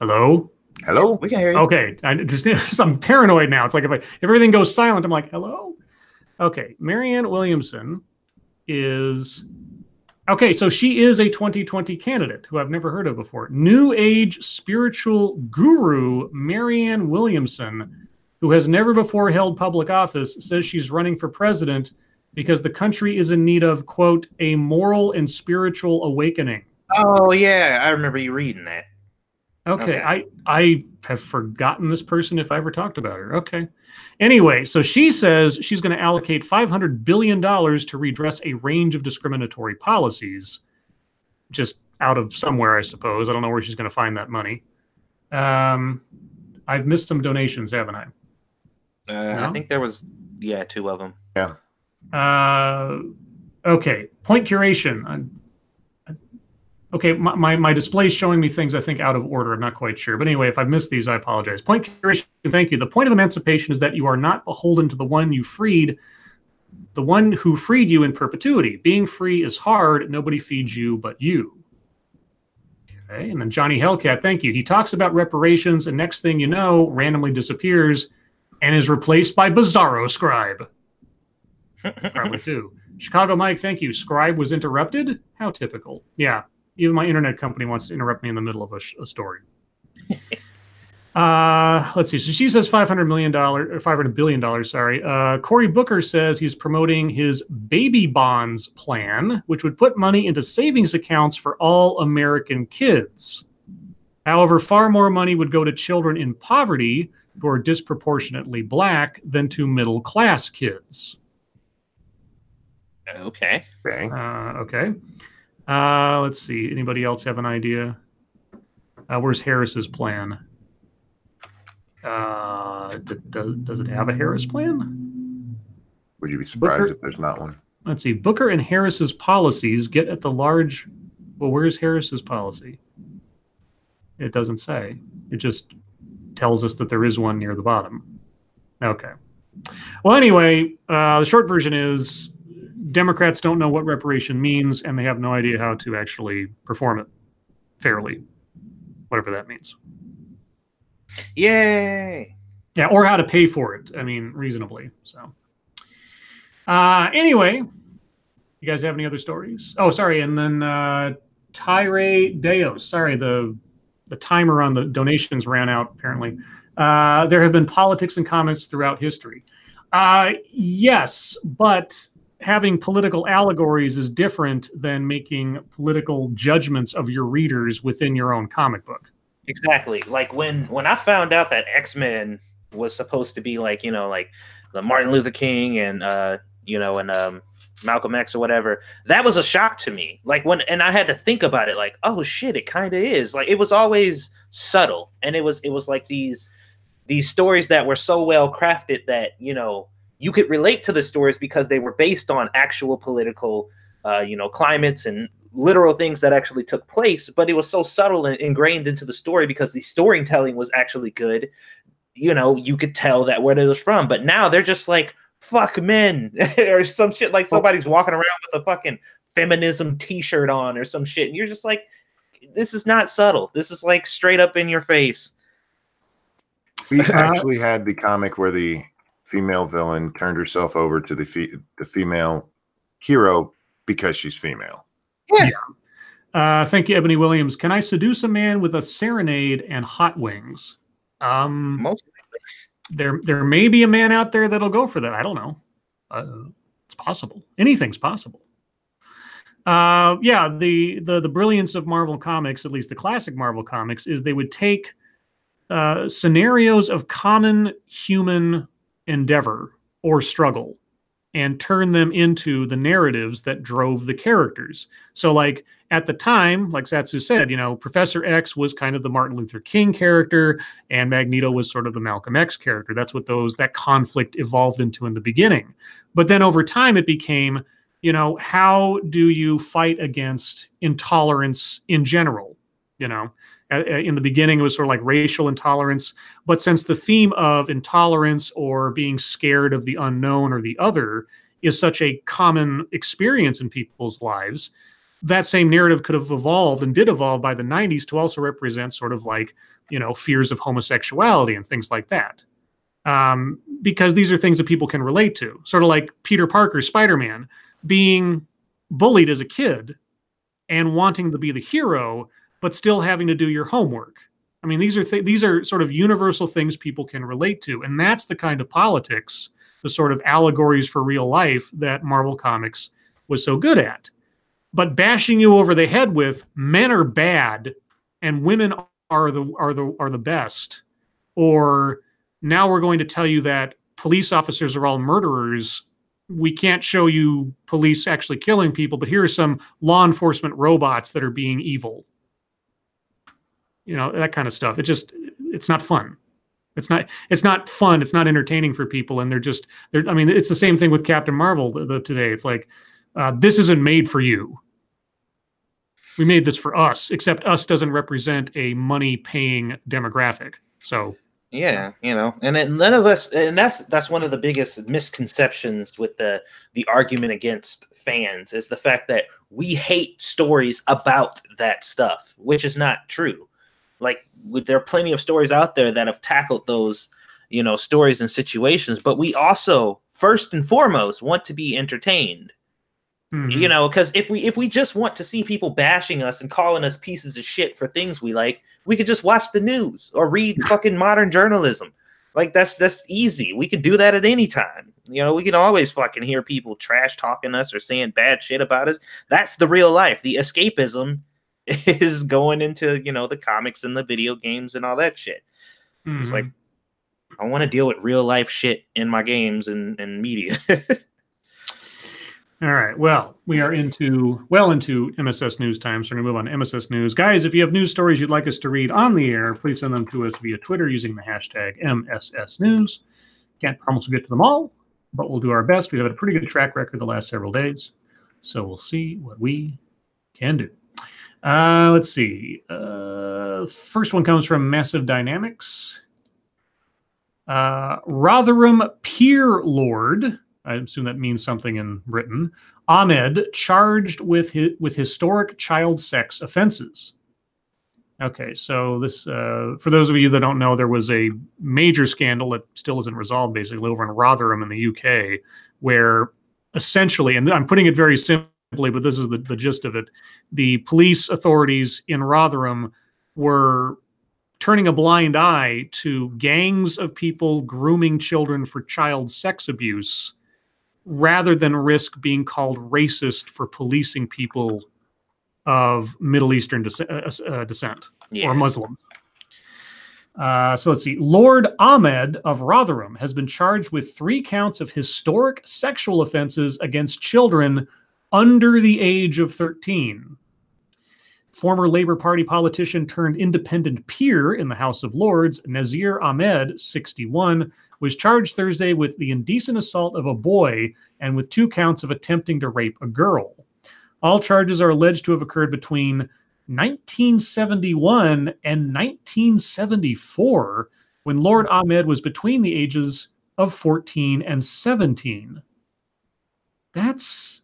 Hello? Hello? We can hear you. Okay, I'm paranoid now. It's like if everything goes silent, I'm like, hello? Okay, Marianne Williamson is... Okay, so she is a 2020 candidate who I've never heard of before. New Age spiritual guru Marianne Williamson, who has never before held public office, says she's running for president because the country is in need of, quote, a moral and spiritual awakening. Oh, yeah, I remember you reading that. Okay. I have forgotten this person if I ever talked about her. Okay. Anyway, so she says she's going to allocate $500 billion to redress a range of discriminatory policies, just out of somewhere, I suppose. I don't know where she's going to find that money. I've missed some donations, haven't I? No? I think there was, 2 of them. Yeah. Okay. Point curation. Okay, my display is showing me things, I think, out of order. I'm not quite sure. But anyway, if I've missed these, I apologize. Point curation, thank you. The point of emancipation is that you are not beholden to the one you freed, the one who freed you in perpetuity. Being free is hard. Nobody feeds you but you. Okay, and then Johnny Hellcat, thank you. He talks about reparations, and next thing you know, randomly disappears and is replaced by Bizarro Scribe. Probably too. Chicago Mike, thank you. Scribe was interrupted? How typical. Yeah. Even my internet company wants to interrupt me in the middle of a story. Let's see. So she says $500 billion. Sorry. Cory Booker says he's promoting his baby bonds plan, which would put money into savings accounts for all American kids. However, far more money would go to children in poverty who are disproportionately black than to middle class kids. Okay. Okay. Let's see. Anybody else have an idea? Where's Harris's plan? Does it have a Harris plan? Would you be surprised if there's not one? Let's see. Booker and Harris's policies get at the large. Well, where's Harris's policy? It doesn't say. It just tells us that there is one near the bottom. Okay. Well, anyway, the short version is Democrats don't know what reparation means, and they have no idea how to actually perform it fairly, whatever that means. Yay! Yeah, or how to pay for it. I mean, reasonably. So, anyway, you guys have any other stories? Oh, sorry. And then Tyre Deos. Sorry, the timer on the donations ran out, apparently. There have been politics and comics throughout history. Yes, but having political allegories is different than making political judgments of your readers within your own comic book. Exactly. Like when I found out that X-Men was supposed to be like, like the Martin Luther King and Malcolm X or whatever, that was a shock to me. Like and I had to think about it, like, oh shit, it kind of is. Like it was always subtle, and it was like these stories that were so well crafted that you could relate to the stories because they were based on actual political climates and literal things that actually took place, but it was so subtle and ingrained into the story because the storytelling was actually good. You could tell that where it was from, but now they're just like, fuck men or some shit, like somebody's walking around with a fucking feminism t-shirt on or some shit, and you're just like, this is not subtle. This is like straight up in your face. We actually had the comic where the female villain turned herself over to the female hero because she's female. Yeah. Thank you, Ebony Williams. Can I seduce a man with a serenade and hot wings? Most there may be a man out there that'll go for that. I don't know. It's possible. Anything's possible. The brilliance of Marvel Comics, at least the classic Marvel Comics, is they would take scenarios of common human endeavor or struggle and turn them into the narratives that drove the characters. So like at the time, like Satsu said, Professor X was kind of the Martin Luther King character and Magneto was sort of the Malcolm X character. That's what that conflict evolved into in the beginning. But then over time it became, how do you fight against intolerance in general? In the beginning, it was sort of like racial intolerance. But since the theme of intolerance or being scared of the unknown or the other is such a common experience in people's lives, that same narrative could have evolved and did evolve by the 90s to also represent sort of like, fears of homosexuality and things like that. Because these are things that people can relate to. Sort of like Peter Parker's Spider-Man being bullied as a kid and wanting to be the hero, but still having to do your homework. I mean, these are sort of universal things people can relate to. And that's the kind of politics, the sort of allegories for real life that Marvel Comics was so good at. But bashing you over the head with men are bad and women are the best, or now we're going to tell you that police officers are all murderers. We can't show you police actually killing people, but here are some law enforcement robots that are being evil. That kind of stuff. It's not fun. It's not fun. It's not entertaining for people. And it's the same thing with Captain Marvel today. It's like, this isn't made for you. We made this for us, except us doesn't represent a money paying demographic. So yeah, and then none of us, and that's one of the biggest misconceptions with the argument against fans is the fact that we hate stories about that stuff, which is not true. Like there are plenty of stories out there that have tackled those, stories and situations, but we also first and foremost want to be entertained. You know, because if we just want to see people bashing us and calling us pieces of shit for things we like, we could just watch the news or read fucking modern journalism. Like that's easy. We could do that at any time. You know, we can always fucking hear people trash talking us or saying bad shit about us. That's the real life. The escapism is going into, you know, the comics and the video games and all that shit. It's like, I want to deal with real life shit in my games and media. All right. Well, we are into MSS News time, so we're going to move on to MSS News. Guys, if you have news stories you'd like us to read on the air, please send them to us via Twitter using the hashtag MSS News. Can't promise we'll get to them all, but we'll do our best. We've had a pretty good track record the last several days, so we'll see what we can do. Let's see. First one comes from Massive Dynamics. Rotherham Peer Lord, I assume that means something in Britain, Ahmed, charged with historic child sex offenses. Okay, so this, for those of you that don't know, there was a major scandal that still isn't resolved, basically, over in Rotherham in the UK, where essentially, and I'm putting it very simply, but this is the gist of it, the police authorities in Rotherham were turning a blind eye to gangs of people grooming children for child sex abuse rather than risk being called racist for policing people of Middle Eastern descent or Muslim. So let's see. Lord Ahmed of Rotherham has been charged with 3 counts of historic sexual offenses against children under the age of 13. Former Labour Party politician turned independent peer in the House of Lords, Nazir Ahmed, 61, was charged Thursday with the indecent assault of a boy and with 2 counts of attempting to rape a girl. All charges are alleged to have occurred between 1971 and 1974, when Lord Ahmed was between the ages of 14 and 17. That's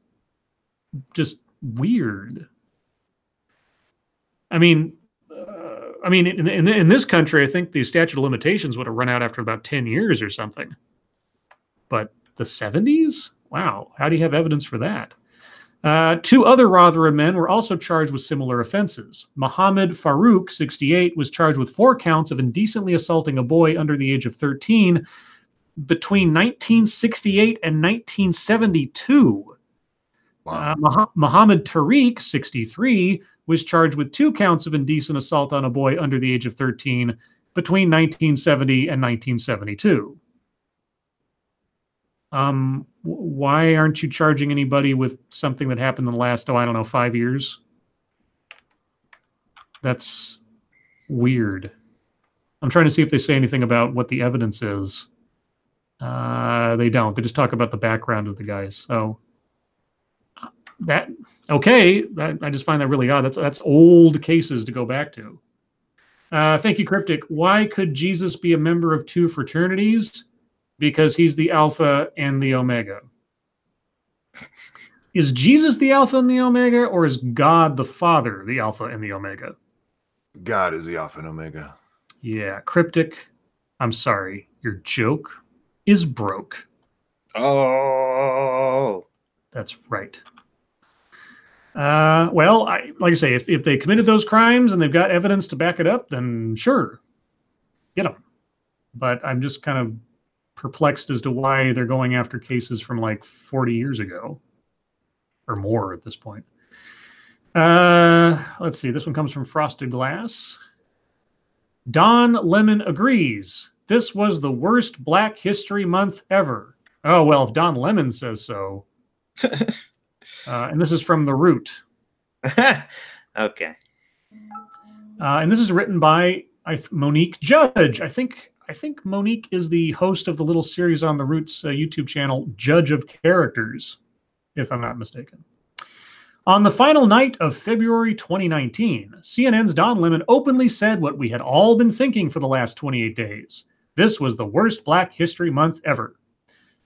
just weird. I mean, in this country, I think the statute of limitations would have run out after about 10 years or something. But the 70s? Wow. How do you have evidence for that? 2 other Rotherham men were also charged with similar offenses. Mohammed Farouk, 68, was charged with 4 counts of indecently assaulting a boy under the age of 13 between 1968 and 1972. Wow. Mohammed Tariq, 63, was charged with 2 counts of indecent assault on a boy under the age of 13 between 1970 and 1972. Why aren't you charging anybody with something that happened in the last, 5 years? That's weird. I'm trying to see if they say anything about what the evidence is. They don't. They just talk about the background of the guys. So I just find that really odd. That's old cases to go back to. Thank you, Cryptic. Why could Jesus be a member of 2 fraternities? Because he's the Alpha and the Omega. Is Jesus the Alpha and the Omega, or is God the Father the Alpha and the Omega? God is the Alpha and Omega. Yeah, Cryptic, I'm sorry. Your joke is broke. Oh. That's right. Well, like I say, if they committed those crimes and they've got evidence to back it up, then sure, get them. But I'm just kind of perplexed as to why they're going after cases from like 40 years ago or more at this point. Let's see. This one comes from Frosted Glass. Don Lemon agrees. This was the worst Black History Month ever. Oh, well, if Don Lemon says so. And this is from The Root. Okay. And this is written by Monique Judge. I think Monique is the host of the little series on The Root's YouTube channel, Judge of Characters, if I'm not mistaken. On the final night of February 2019, CNN's Don Lemon openly said what we had all been thinking for the last 28 days. This was the worst Black History Month ever.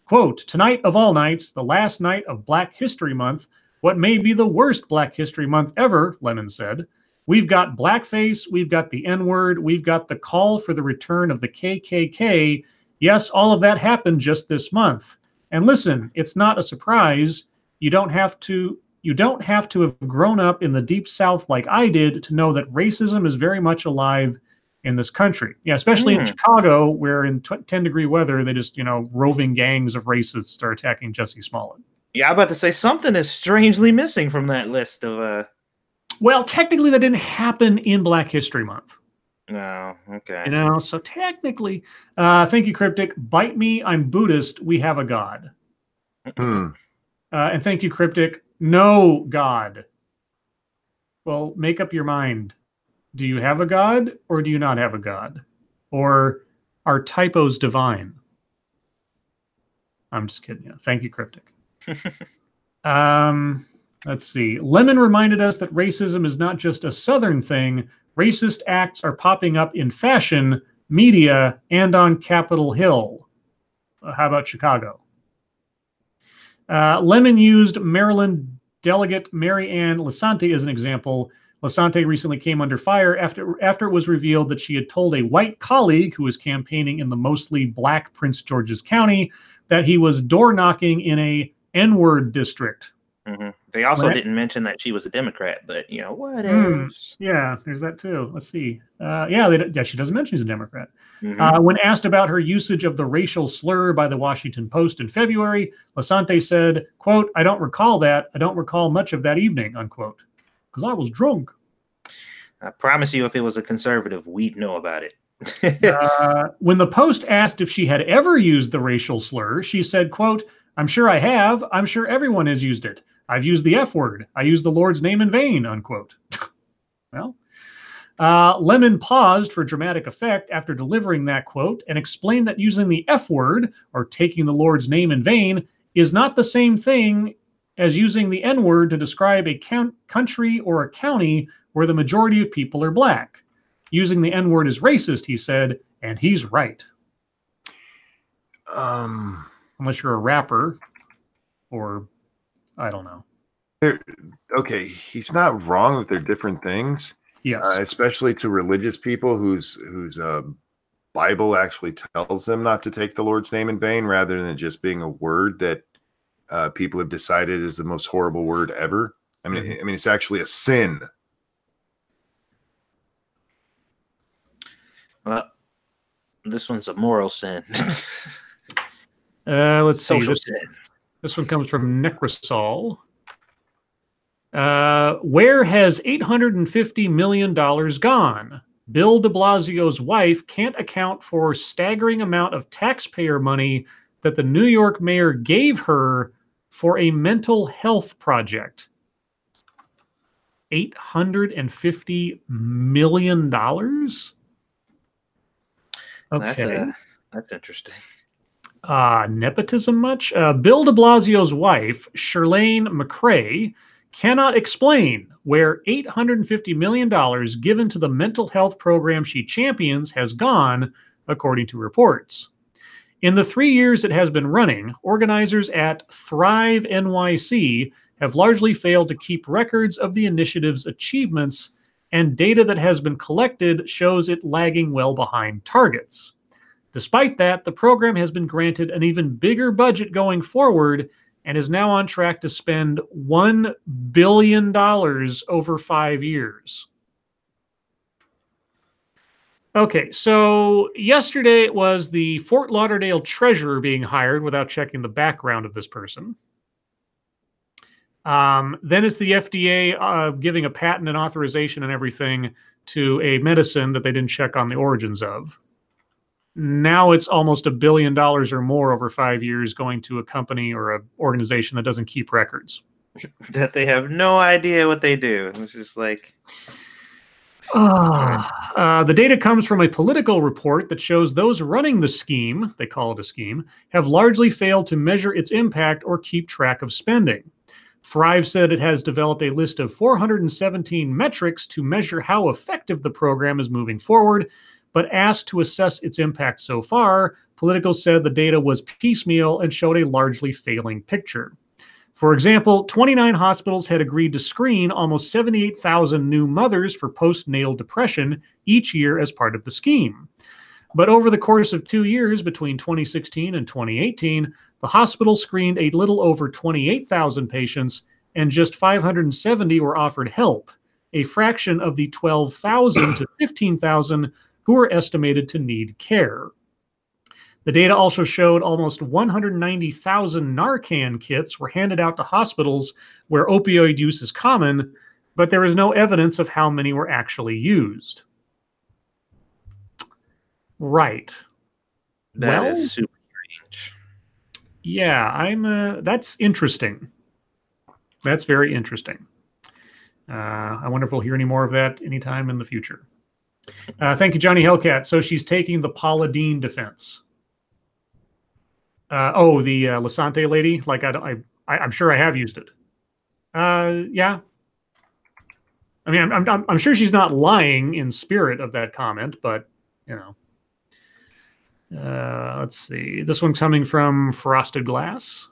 Quote, tonight of all nights, the last night of Black History Month, what may be the worst Black History Month ever, Lemon said. We've got blackface, we've got the N-word, we've got the call for the return of the KKK. Yes, all of that happened just this month. And listen, it's not a surprise. You don't have to have grown up in the deep South like I did to know that racism is very much alive in this country. Yeah, especially in Chicago, where in 10-degree weather, they just, roving gangs of racists are attacking Jussie Smollett. Yeah, I'm about to say something is strangely missing from that list of... Well, technically, that didn't happen in Black History Month. No, okay. So technically, thank you, Cryptic. Bite me, I'm Buddhist, we have a God. And thank you, Cryptic. No God. Well, make up your mind. Do you have a God or do you not have a God? Or are typos divine? I'm just kidding you. Thank you, Cryptic. Let's see. Lemon reminded us that racism is not just a Southern thing. Racist acts are popping up in fashion, media, and on Capitol Hill. How about Chicago? Lemon used Maryland Delegate Mary Ann Lasante as an example. Lasante recently came under fire after it was revealed that she had told a white colleague who was campaigning in the mostly black Prince George's County that he was door knocking in a N-word district. They also didn't mention that she was a Democrat, but what else? Yeah, there's that too. Let's see. She doesn't mention she's a Democrat. When asked about her usage of the racial slur by the Washington Post in February, Lasante said, quote, "I don't recall that. I don't recall much of that evening," unquote. Because I was drunk. I promise you, if it was a conservative, we'd know about it. When the Post asked if she had ever used the racial slur, she said, quote, "I'm sure I have. I'm sure everyone has used it. I've used the F word. I used the Lord's name in vain," unquote. Well, Lemon paused for dramatic effect after delivering that quote and explained that using the F word, or taking the Lord's name in vain, is not the same thing as using the N word to describe a country or a county where the majority of people are black. Using the N word is racist, he said, and he's right. Unless you're a rapper or I don't know. Okay, he's not wrong that they're different things. Yes, especially to religious people whose Bible actually tells them not to take the Lord's name in vain, rather than it just being a word that people have decided is the most horrible word ever. I mean, it's actually a sin. Well, this one's a moral sin. Let's see. Social sin. This one comes from Necrosol. Where has $850 million gone? Bill de Blasio's wife can't account for staggering amount of taxpayer money that the New York mayor gave her for a mental health project. $850 million? Okay. That's interesting. Nepotism much? Bill de Blasio's wife, Shirlane McCrae, cannot explain where $850 million given to the mental health program she champions has gone, according to reports. In the 3 years it has been running, organizers at Thrive NYC have largely failed to keep records of the initiative's achievements, and data that has been collected shows it lagging well behind targets. Despite that, the program has been granted an even bigger budget going forward and is now on track to spend $1 billion over 5 years. Okay, so yesterday it was the Fort Lauderdale treasurer being hired without checking the background of this person. Then it's the FDA giving a patent and authorization and everything to a medicine that they didn't check on the origins of. Now it's almost $1 billion or more over 5 years going to a company or an organization that doesn't keep records. That they have no idea what they do. It's just like... the data comes from a political report that shows those running the scheme, they call it a scheme, have largely failed to measure its impact or keep track of spending. Thrive said it has developed a list of 417 metrics to measure how effective the program is moving forward, but asked to assess its impact so far, Politico said the data was piecemeal and showed a largely failing picture. For example, 29 hospitals had agreed to screen almost 78,000 new mothers for postnatal depression each year as part of the scheme. But over the course of 2 years, between 2016 and 2018, The hospital screened a little over 28,000 patients, and just 570 were offered help, a fraction of the 12,000 to 15,000 who were estimated to need care. The data also showed almost 190,000 Narcan kits were handed out to hospitals where opioid use is common, but there is no evidence of how many were actually used. Right. That is super strange. Yeah, that's interesting. That's very interesting. I wonder if we'll hear any more of that anytime in the future. Thank you, Johnny Hellcat. So she's taking the Paula Deen defense. The Lasante lady. Like I'm sure I have used it. Yeah. I mean, I'm sure she's not lying in spirit of that comment, but you know. Let's see. This one's coming from Frosted Glass.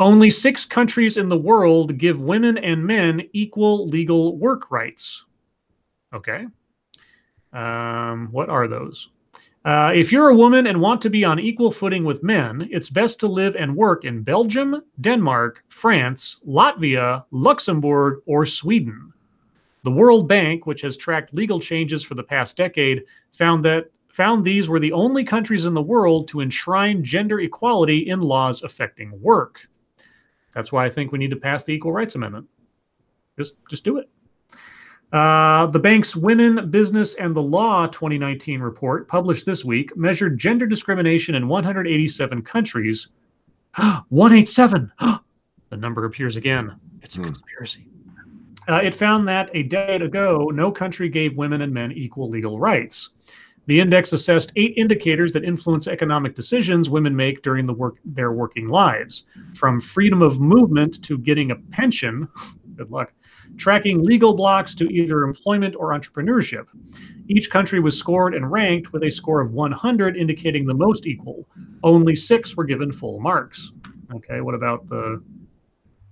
Only 6 countries in the world give women and men equal legal work rights. Okay. What are those? If you're a woman and want to be on equal footing with men, it's best to live and work in Belgium, Denmark, France, Latvia, Luxembourg, or Sweden. The World Bank, which has tracked legal changes for the past decade, found these were the only countries in the world to enshrine gender equality in laws affecting work. That's why I think we need to pass the Equal Rights Amendment. Just do it. The bank's Women, Business, and the Law 2019 report, published this week, measured gender discrimination in 187 countries. 187! The number appears again. It's a conspiracy. It found that a decade ago, no country gave women and men equal legal rights. The index assessed 8 indicators that influence economic decisions women make during their working lives, from freedom of movement to getting a pension, good luck, tracking legal blocks to either employment or entrepreneurship. Each country was scored and ranked with a score of 100, indicating the most equal. Only 6 were given full marks. Okay, what about the...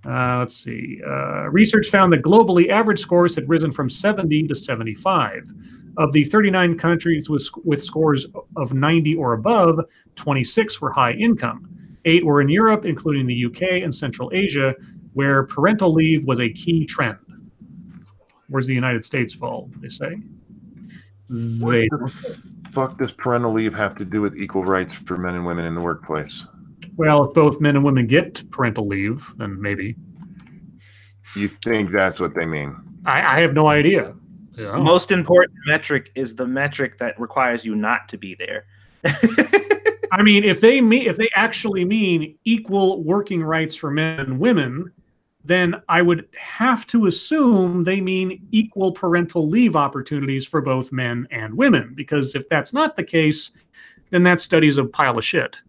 let's see. Research found that globally, average scores had risen from 70 to 75. Of the 39 countries with scores of 90 or above, 26 were high income. 8 were in Europe, including the UK and Central Asia, where parental leave was a key trend. Where's the United States fall, they say? What the fuck does parental leave have to do with equal rights for men and women in the workplace? Well, if both men and women get parental leave, then maybe. You think that's what they mean? I have no idea. Yeah. Most important metric is the metric that requires you not to be there. I mean, if they actually mean equal working rights for men and women, then I would have to assume they mean equal parental leave opportunities for both men and women. Because if that's not the case, then that study's a pile of shit.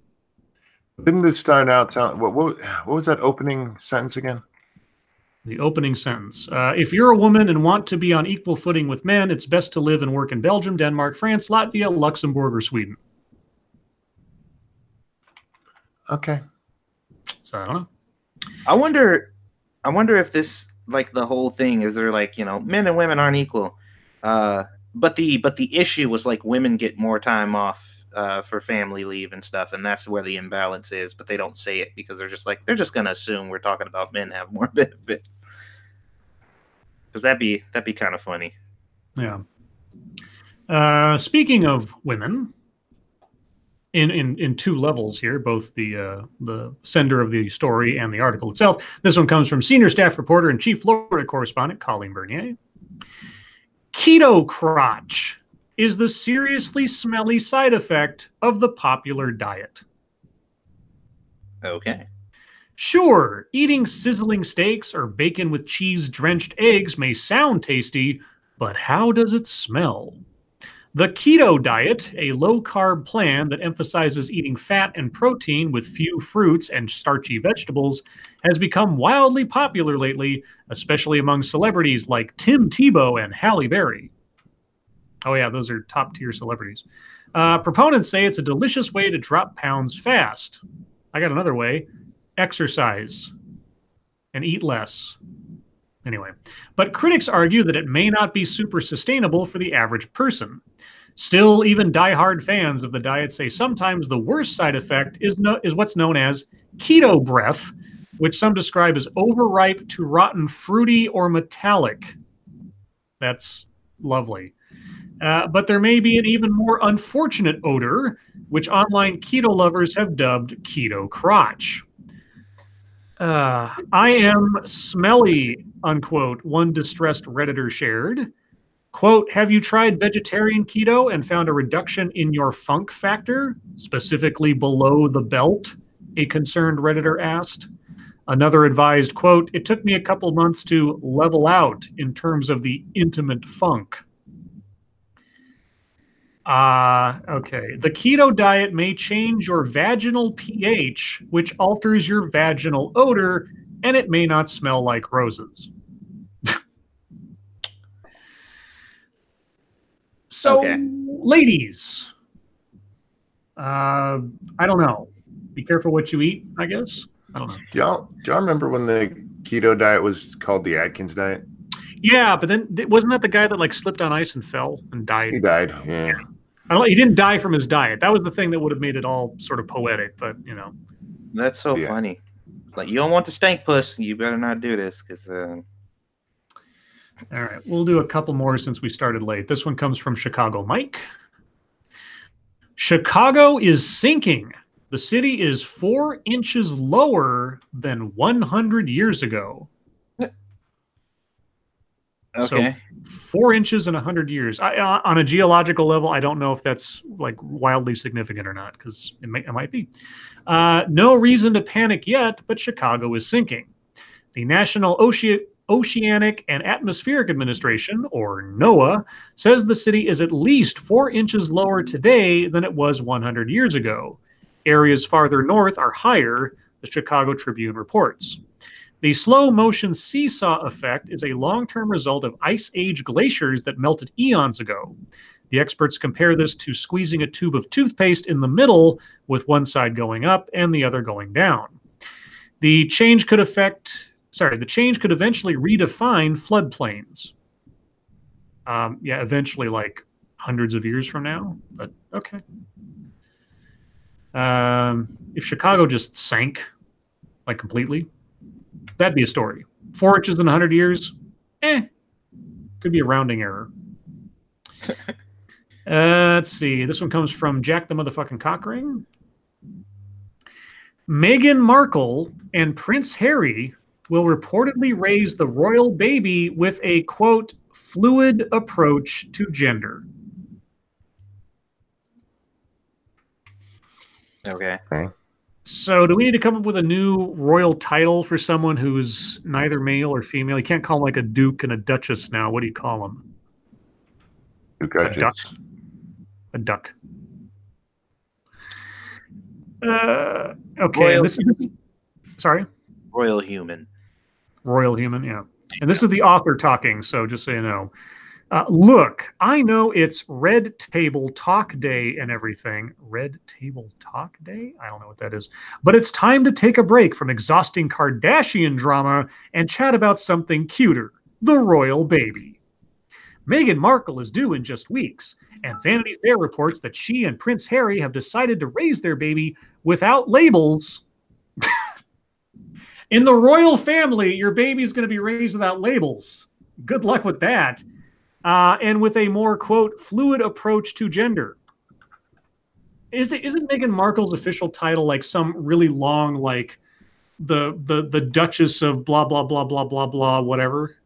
Didn't this start out telling what was that opening sentence again? The opening sentence. If you're a woman and want to be on equal footing with men, it's best to live and work in Belgium, Denmark, France, Latvia, Luxembourg, or Sweden. Okay. So I don't know. I wonder if this, like, the whole thing is they're like, men and women aren't equal. But the issue was like women get more time off for family leave and stuff, and that's where the imbalance is. But they don't say it because they're just gonna assume we're talking about men have more benefit. Because that'd be kind of funny. Yeah. Speaking of women, in 2 levels here, both the sender of the story and the article itself. This one comes from senior staff reporter and chief Florida correspondent Colleen Bernier. Keto crotch is the seriously smelly side effect of the popular diet. Okay. Sure, eating sizzling steaks or bacon with cheese-drenched eggs may sound tasty, but how does it smell? The keto diet, a low-carb plan that emphasizes eating fat and protein with few fruits and starchy vegetables, has become wildly popular lately, especially among celebrities like Tim Tebow and Halle Berry. Oh yeah, those are top-tier celebrities. Proponents say it's a delicious way to drop pounds fast. I got another way. Exercise and eat less. Anyway, but critics argue that it may not be super sustainable for the average person. Still, even diehard fans of the diet say sometimes the worst side effect is what's known as keto breath, which some describe as overripe to rotten, fruity, or metallic. That's lovely. But there may be an even more unfortunate odor, which online keto lovers have dubbed keto crotch. I am smelly, unquote, one distressed Redditor shared. Quote, have you tried vegetarian keto and found a reduction in your funk factor, specifically below the belt? A concerned Redditor asked. Another advised, quote, it took me a couple months to level out in terms of the intimate funk. Okay. The keto diet may change your vaginal pH, which alters your vaginal odor, and it may not smell like roses. So, okay. Ladies, I don't know. Be careful what you eat, I guess. I don't know. Do y'all remember when the keto diet was called the Atkins diet? Yeah, but then wasn't that the guy that like slipped on ice and fell and died? He died, yeah. He didn't die from his diet. That was the thing that would have made it all sort of poetic, but you know. That's so funny. Like, you don't want the stank puss, you better not do this, because all right, we'll do a couple more since we started late. This one comes from Chicago Mike. Chicago is sinking. The city is 4 inches lower than 100 years ago. Okay. So 4 inches in 100 years. On a geological level, I don't know if that's like wildly significant or not, because it might be. No reason to panic yet, but Chicago is sinking. The National Oceanic and Atmospheric Administration, or NOAA, says the city is at least 4 inches lower today than it was 100 years ago. Areas farther north are higher, the Chicago Tribune reports. The slow-motion seesaw effect is a long-term result of ice age glaciers that melted eons ago. The experts compare this to squeezing a tube of toothpaste in the middle, with one side going up and the other going down. The change could eventually redefine floodplains. Eventually, like hundreds of years from now, but okay. If Chicago just sank, like completely, that'd be a story. 4 inches in 100 years, could be a rounding error. Let's see. This one comes from Jack the Motherfucking Cockring. Meghan Markle and Prince Harry will reportedly raise the royal baby with a, quote, fluid approach to gender. Okay. So do we need to come up with a new royal title for someone who's neither male or female? You can't call them like a duke and a duchess now. What do you call them? A duck. A duck. Okay. Sorry? Royal human. Royal human, yeah. And this is the author talking, so just so you know. Look, I know it's Red Table Talk Day and everything. Red Table Talk Day? I don't know what that is. But it's time to take a break from exhausting Kardashian drama and chat about something cuter. The royal baby. Meghan Markle is due in just weeks, and Vanity Fair reports that she and Prince Harry have decided to raise their baby without labels. In the royal family, your baby's going to be raised without labels. Good luck with that. And with a more, quote, fluid approach to gender. Isn't Meghan Markle's official title like some really long, like the Duchess of blah blah blah blah blah blah whatever?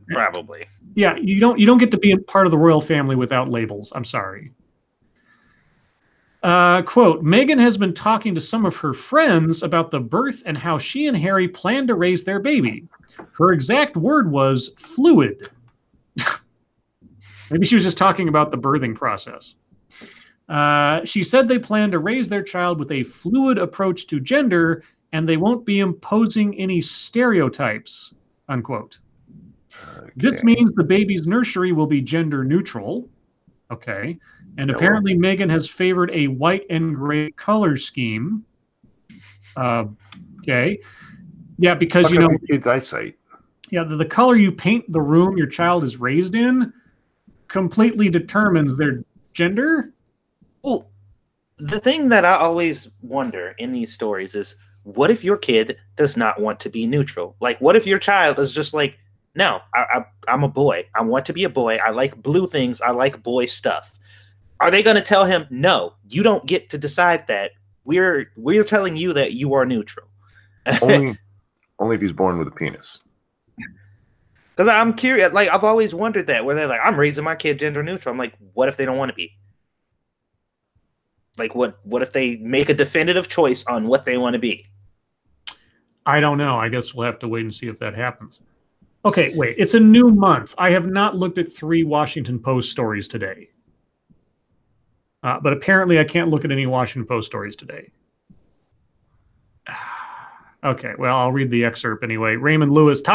Probably. Yeah, you don't get to be a part of the royal family without labels. I'm sorry. Quote, Meghan has been talking to some of her friends about the birth and how she and Harry plan to raise their baby. Her exact word was fluid. Maybe she was just talking about the birthing process. She said they plan to raise their child with a fluid approach to gender, and they won't be imposing any stereotypes, unquote. Okay. This means the baby's nursery will be gender neutral. Okay. And apparently Meghan has favored a white and gray color scheme. Okay. Yeah, because, you know, kids' eyesight. Yeah, the color you paint the room your child is raised in completely determines their gender? Well, the thing that I always wonder in these stories is, what if your kid does not want to be neutral? Like, what if your child is just like, no, I'm a boy. I want to be a boy. I like blue things. I like boy stuff. Are they going to tell him, no, you don't get to decide that. We're telling you that you are neutral. Only if he's born with a penis. Because I'm curious. Like, I've always wondered that, where they're like, I'm raising my kid gender neutral. I'm like, what if they don't want to be? Like, what if they make a definitive choice on what they want to be? I don't know. I guess we'll have to wait and see if that happens. Okay, wait. It's a new month. I have not looked at 3 Washington Post stories today. But apparently I can't look at any Washington Post stories today. Okay, well, I'll read the excerpt anyway. Top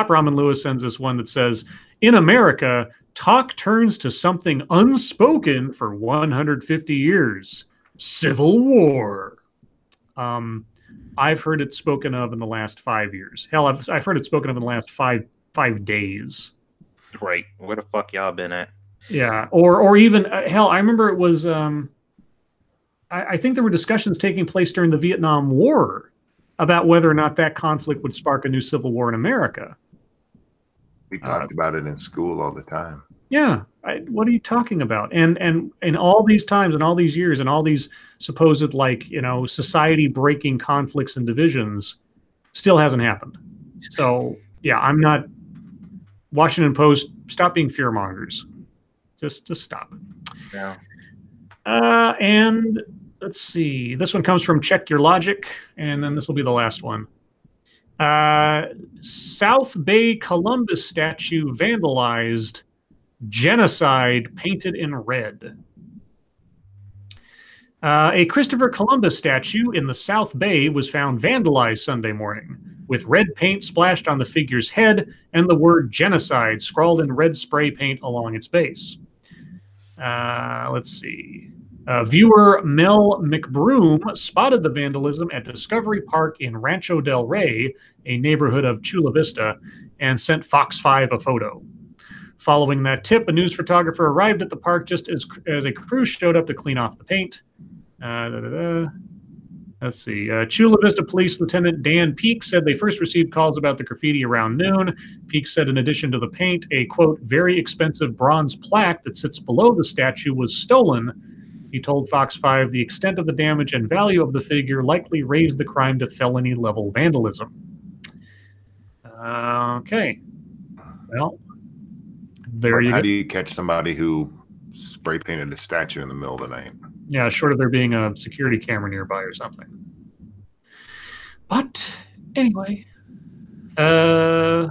Ramen Lewis sends us one that says, in America, talk turns to something unspoken for 150 years. Civil War. I've heard it spoken of in the last 5 years. Hell, I've heard it spoken of in the last five days. Right. Where the fuck y'all been at? Yeah. Or even, hell, I remember it was, I think there were discussions taking place during the Vietnam War about whether or not that conflict would spark a new civil war in America. We talked about it in school all the time. Yeah. What are you talking about? And in all these times and all these years and all these supposed, like, you know, society breaking conflicts and divisions, still hasn't happened. So yeah, I'm not. Washington Post, stop being fear mongers. Just stop. Yeah. And let's see. This one comes from Check Your Logic, and then this will be the last one. South Bay Columbus statue vandalized. Genocide painted in red. A Christopher Columbus statue in the South Bay was found vandalized Sunday morning, with red paint splashed on the figure's head and the word genocide scrawled in red spray paint along its base. Let's see. Viewer Mel McBroom spotted the vandalism at Discovery Park in Rancho del Rey, a neighborhood of Chula Vista, and sent Fox 5 a photo. Following that tip, a news photographer arrived at the park just as a crew showed up to clean off the paint. Let's see. Chula Vista Police Lieutenant Dan Peake said they first received calls about the graffiti around noon. Peake said in addition to the paint, a, quote, very expensive bronze plaque that sits below the statue was stolen. He told Fox 5 the extent of the damage and value of the figure likely raised the crime to felony-level vandalism. Okay. Well, there you go. How do you catch somebody who spray painted a statue in the middle of the night? Yeah, short of there being a security camera nearby or something. But anyway, oh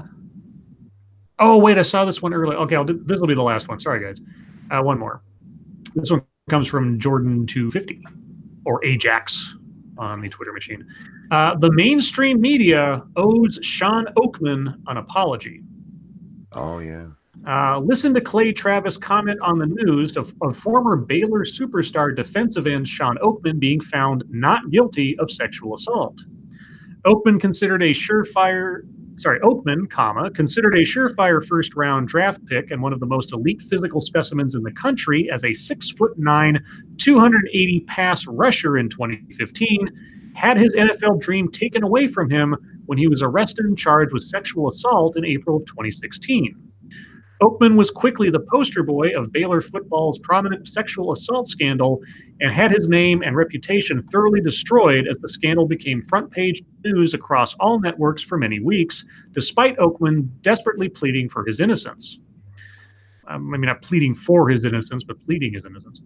wait, I saw this one earlier. Okay, this will be the last one. Sorry, guys. One more. This one comes from Jordan250 or Ajax on the Twitter machine. The mainstream media owes Sean Oakman an apology. Oh yeah. Listen to Clay Travis comment on the news of former Baylor superstar defensive end Sean Oakman being found not guilty of sexual assault. Oakman, considered a surefire first-round draft pick and one of the most elite physical specimens in the country as a 6'9", 280 pass rusher in 2015, had his NFL dream taken away from him when he was arrested and charged with sexual assault in April of 2016. Oakman was quickly the poster boy of Baylor football's prominent sexual assault scandal and had his name and reputation thoroughly destroyed as the scandal became front-page news across all networks for many weeks, despite Oakman desperately pleading for his innocence. I mean, not pleading for his innocence, but pleading his innocence.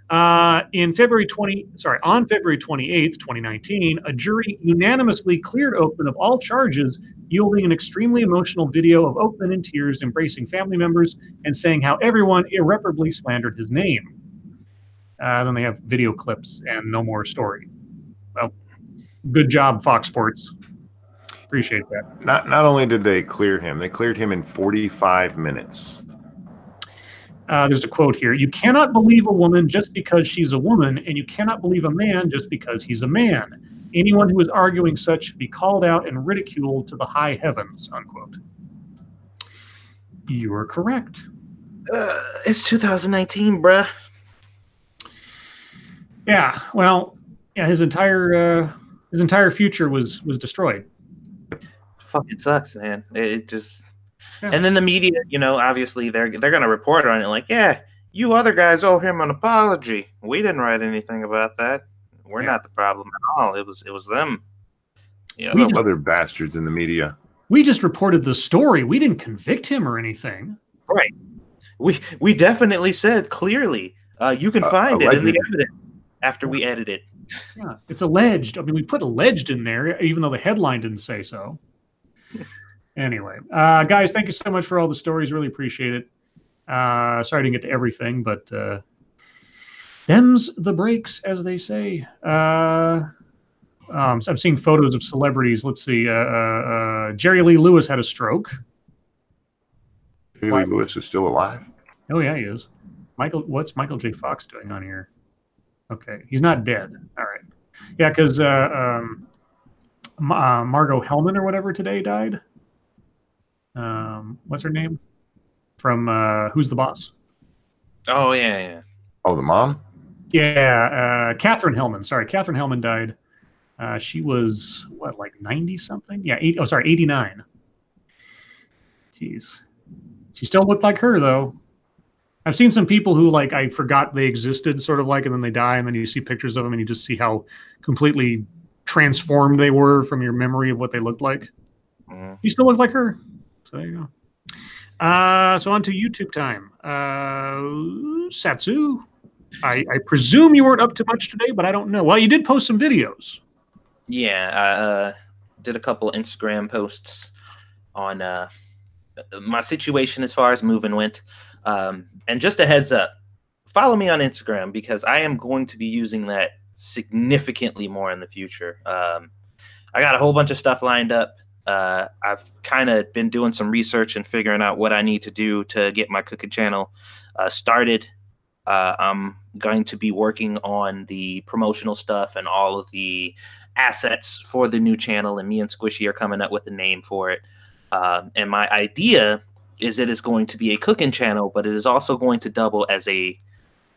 On February 28th, 2019, a jury unanimously cleared Oakman of all charges, yielding an extremely emotional video of Oakman in tears embracing family members and saying how everyone irreparably slandered his name. Then they have video clips and no more story. Well, good job, Fox Sports. Appreciate that. Not only did they clear him, they cleared him in 45 minutes. There's a quote here. You cannot believe a woman just because she's a woman, and you cannot believe a man just because he's a man. Anyone who is arguing such should be called out and ridiculed to the high heavens, unquote. You are correct. It's 2019, bruh. Yeah, well, yeah, his entire future was destroyed. Fucking sucks, man. It just Yeah. And then the media, obviously they're gonna report on it like, yeah, you other guys owe him an apology. We didn't write anything about that. We're not the problem at all. It was them. Yeah, the other bastards in the media. We just reported the story. We didn't convict him or anything. Right. We definitely said clearly. You can find it in the evidence after we edit it. Yeah, it's alleged. I mean, we put alleged in there, even though the headline didn't say so. Anyway, guys, thank you so much for all the stories. Really appreciate it. Sorry I didn't get to everything, but them's the breaks, as they say. So I'm seeing photos of celebrities. Let's see. Jerry Lee Lewis had a stroke. Jerry Lee Lewis is still alive? Oh, yeah, he is. What's Michael J. Fox doing on here? Okay, he's not dead. All right. Yeah, because Margot Hellman or whatever today died. What's her name? From Who's the Boss? Oh, yeah. Oh, the mom? Yeah, Catherine Hellman. Sorry, Catherine Hellman died. She was, what, like 90-something? Yeah, 89. Jeez. She still looked like her, though. I've seen some people who, like, I forgot they existed, sort of like, and then they die, and then you see pictures of them, and you just see how completely transformed they were from your memory of what they looked like. You still look like her. So there you go. So on to YouTube time. Satsu, I presume you weren't up to much today, but I don't know. Well, you did post some videos. Yeah, I did a couple Instagram posts on my situation as far as Movin went. And just a heads up, follow me on Instagram because I am going to be using that significantly more in the future. I got a whole bunch of stuff lined up. I've kind of been doing some research and figuring out what I need to do to get my cooking channel started. I'm going to be working on the promotional stuff and all of the assets for the new channel, and me and Squishy are coming up with a name for it. And my idea is it is going to be a cooking channel, but it is also going to double as a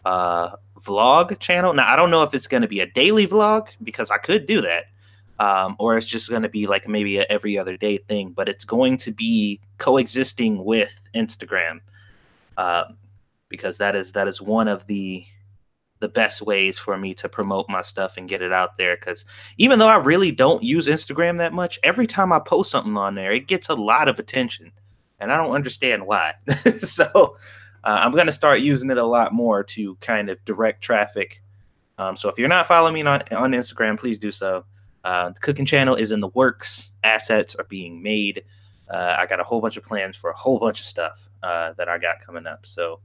vlog channel. Now, I don't know if it's going to be a daily vlog because I could do that. Or it's just going to be like maybe a every other day thing, but it's going to be coexisting with Instagram. Because that is one of the best ways for me to promote my stuff and get it out there. Because even though I really don't use Instagram that much, every time I post something on there, it gets a lot of attention, and I don't understand why. So I'm going to start using it a lot more to kind of direct traffic. So if you're not following me on Instagram, please do so. The cooking channel is in the works. Assets are being made. I got a whole bunch of plans for a whole bunch of stuff that I got coming up. So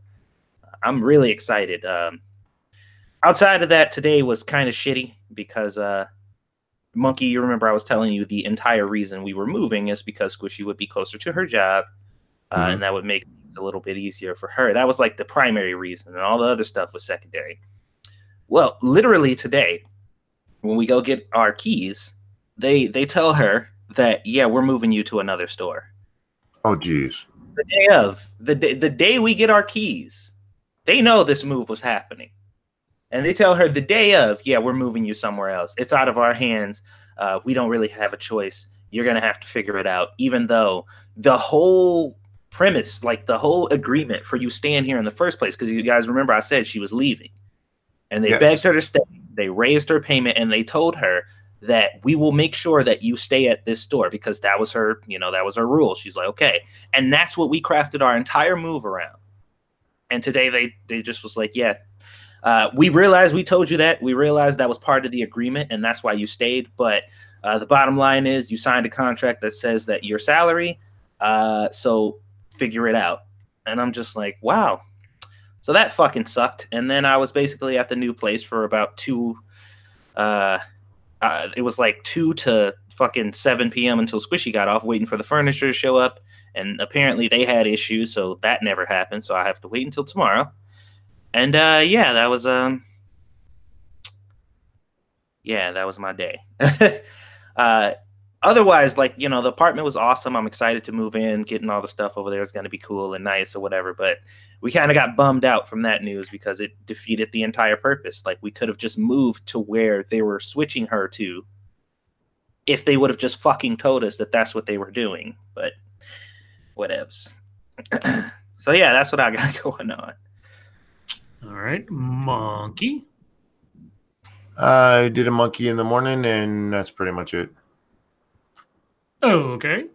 I'm really excited. Outside of that, today was kind of shitty because Monkey, you remember I was telling you the entire reason we were moving is because Squishy would be closer to her job, and that would make things a little bit easier for her. That was like the primary reason, and all the other stuff was secondary. Well, literally today, when we go get our keys, they tell her that, yeah, we're moving you to another store. Oh, geez. The day we get our keys, they know this move was happening. And they tell her the day of, yeah, we're moving you somewhere else. It's out of our hands. We don't really have a choice. You're going to have to figure it out, even though the whole premise, like the whole agreement for you staying here in the first place, because you guys remember I said she was leaving. And they begged her to stay. They raised her payment, and they told her that we will make sure that you stay at this store because that was her, that was her rule. She's like, okay. And that's what we crafted our entire move around. And today they just was like, yeah, we realized we told you that. We realized that was part of the agreement, and that's why you stayed. But the bottom line is you signed a contract that says that your salary, so figure it out. And I'm just like, wow. So that fucking sucked. And then I was basically at the new place for about it was like 2 to fucking 7 p.m. until Squishy got off, waiting for the furniture to show up. And apparently they had issues, so that never happened. So I have to wait until tomorrow. And yeah, that was my day. otherwise, like, the apartment was awesome. I'm excited to move in. Getting all the stuff over there is going to be cool and nice or whatever. But we kind of got bummed out from that news because it defeated the entire purpose. Like, we could have just moved to where they were switching her to if they would have just fucking told us that that's what they were doing. But whatevs. So yeah, that's what I got going on. All right, Monkey. I did a monkey in the morning, and that's pretty much it. Oh, okay.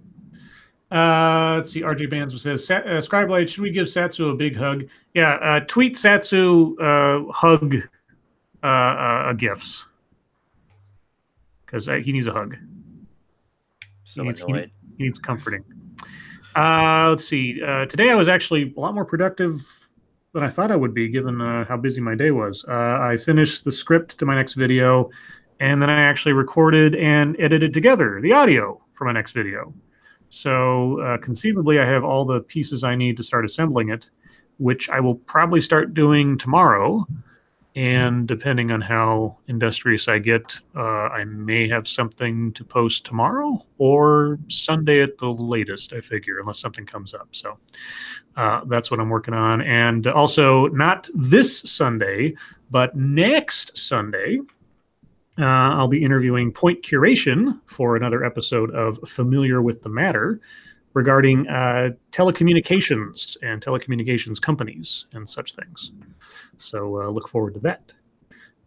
Let's see. RJ Bands says, Scribe Blade, should we give Satsu a big hug? Yeah, tweet Satsu hug gifts. Because he needs a hug. So he needs comforting. Let's see. Today I was actually a lot more productive than I thought I would be, given how busy my day was. I finished the script to my next video, and then I actually recorded and edited together the audio for my next video. So conceivably, I have all the pieces I need to start assembling it, which I will probably start doing tomorrow. And depending on how industrious I get, I may have something to post tomorrow or Sunday at the latest, I figure, unless something comes up. So that's what I'm working on. And also, not this Sunday, but next Sunday, I'll be interviewing Point Curation for another episode of Familiar with the Matter regarding telecommunications and telecommunications companies and such things. So look forward to that.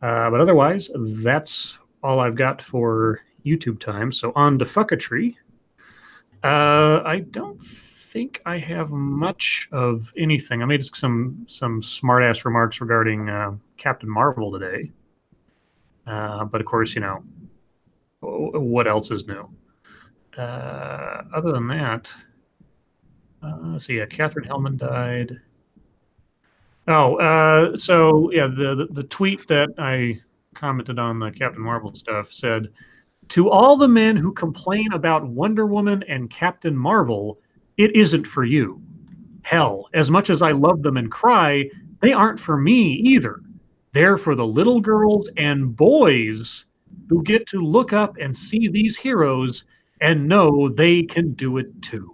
But otherwise, that's all I've got for YouTube time. So on to Fuckatry. I don't think I have much of anything. I made some smart-ass remarks regarding Captain Marvel today. But of course, what else is new? Other than that, let's see. Yeah, Catherine Hellman died. Oh, so yeah, the tweet that I commented on the Captain Marvel stuff said, "To all the men who complain about Wonder Woman and Captain Marvel, it isn't for you. Hell, as much as I love them and cry, they aren't for me either. They're for the little girls and boys who get to look up and see these heroes and know they can do it too."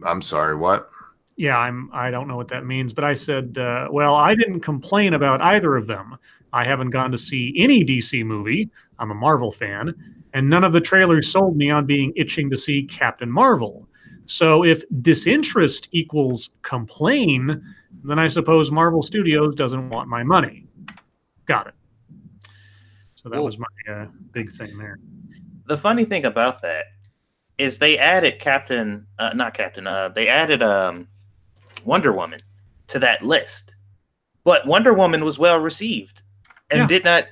I'm sorry, what? Yeah, I don't know what that means, but I said, well, I didn't complain about either of them. I haven't gone to see any DC movie. I'm a Marvel fan, and none of the trailers sold me on being itching to see Captain Marvel. So if disinterest equals complain, then I suppose Marvel Studios doesn't want my money. Got it. So that was my big thing there. The funny thing about that is they added they added Wonder Woman to that list. But Wonder Woman was well received and did not,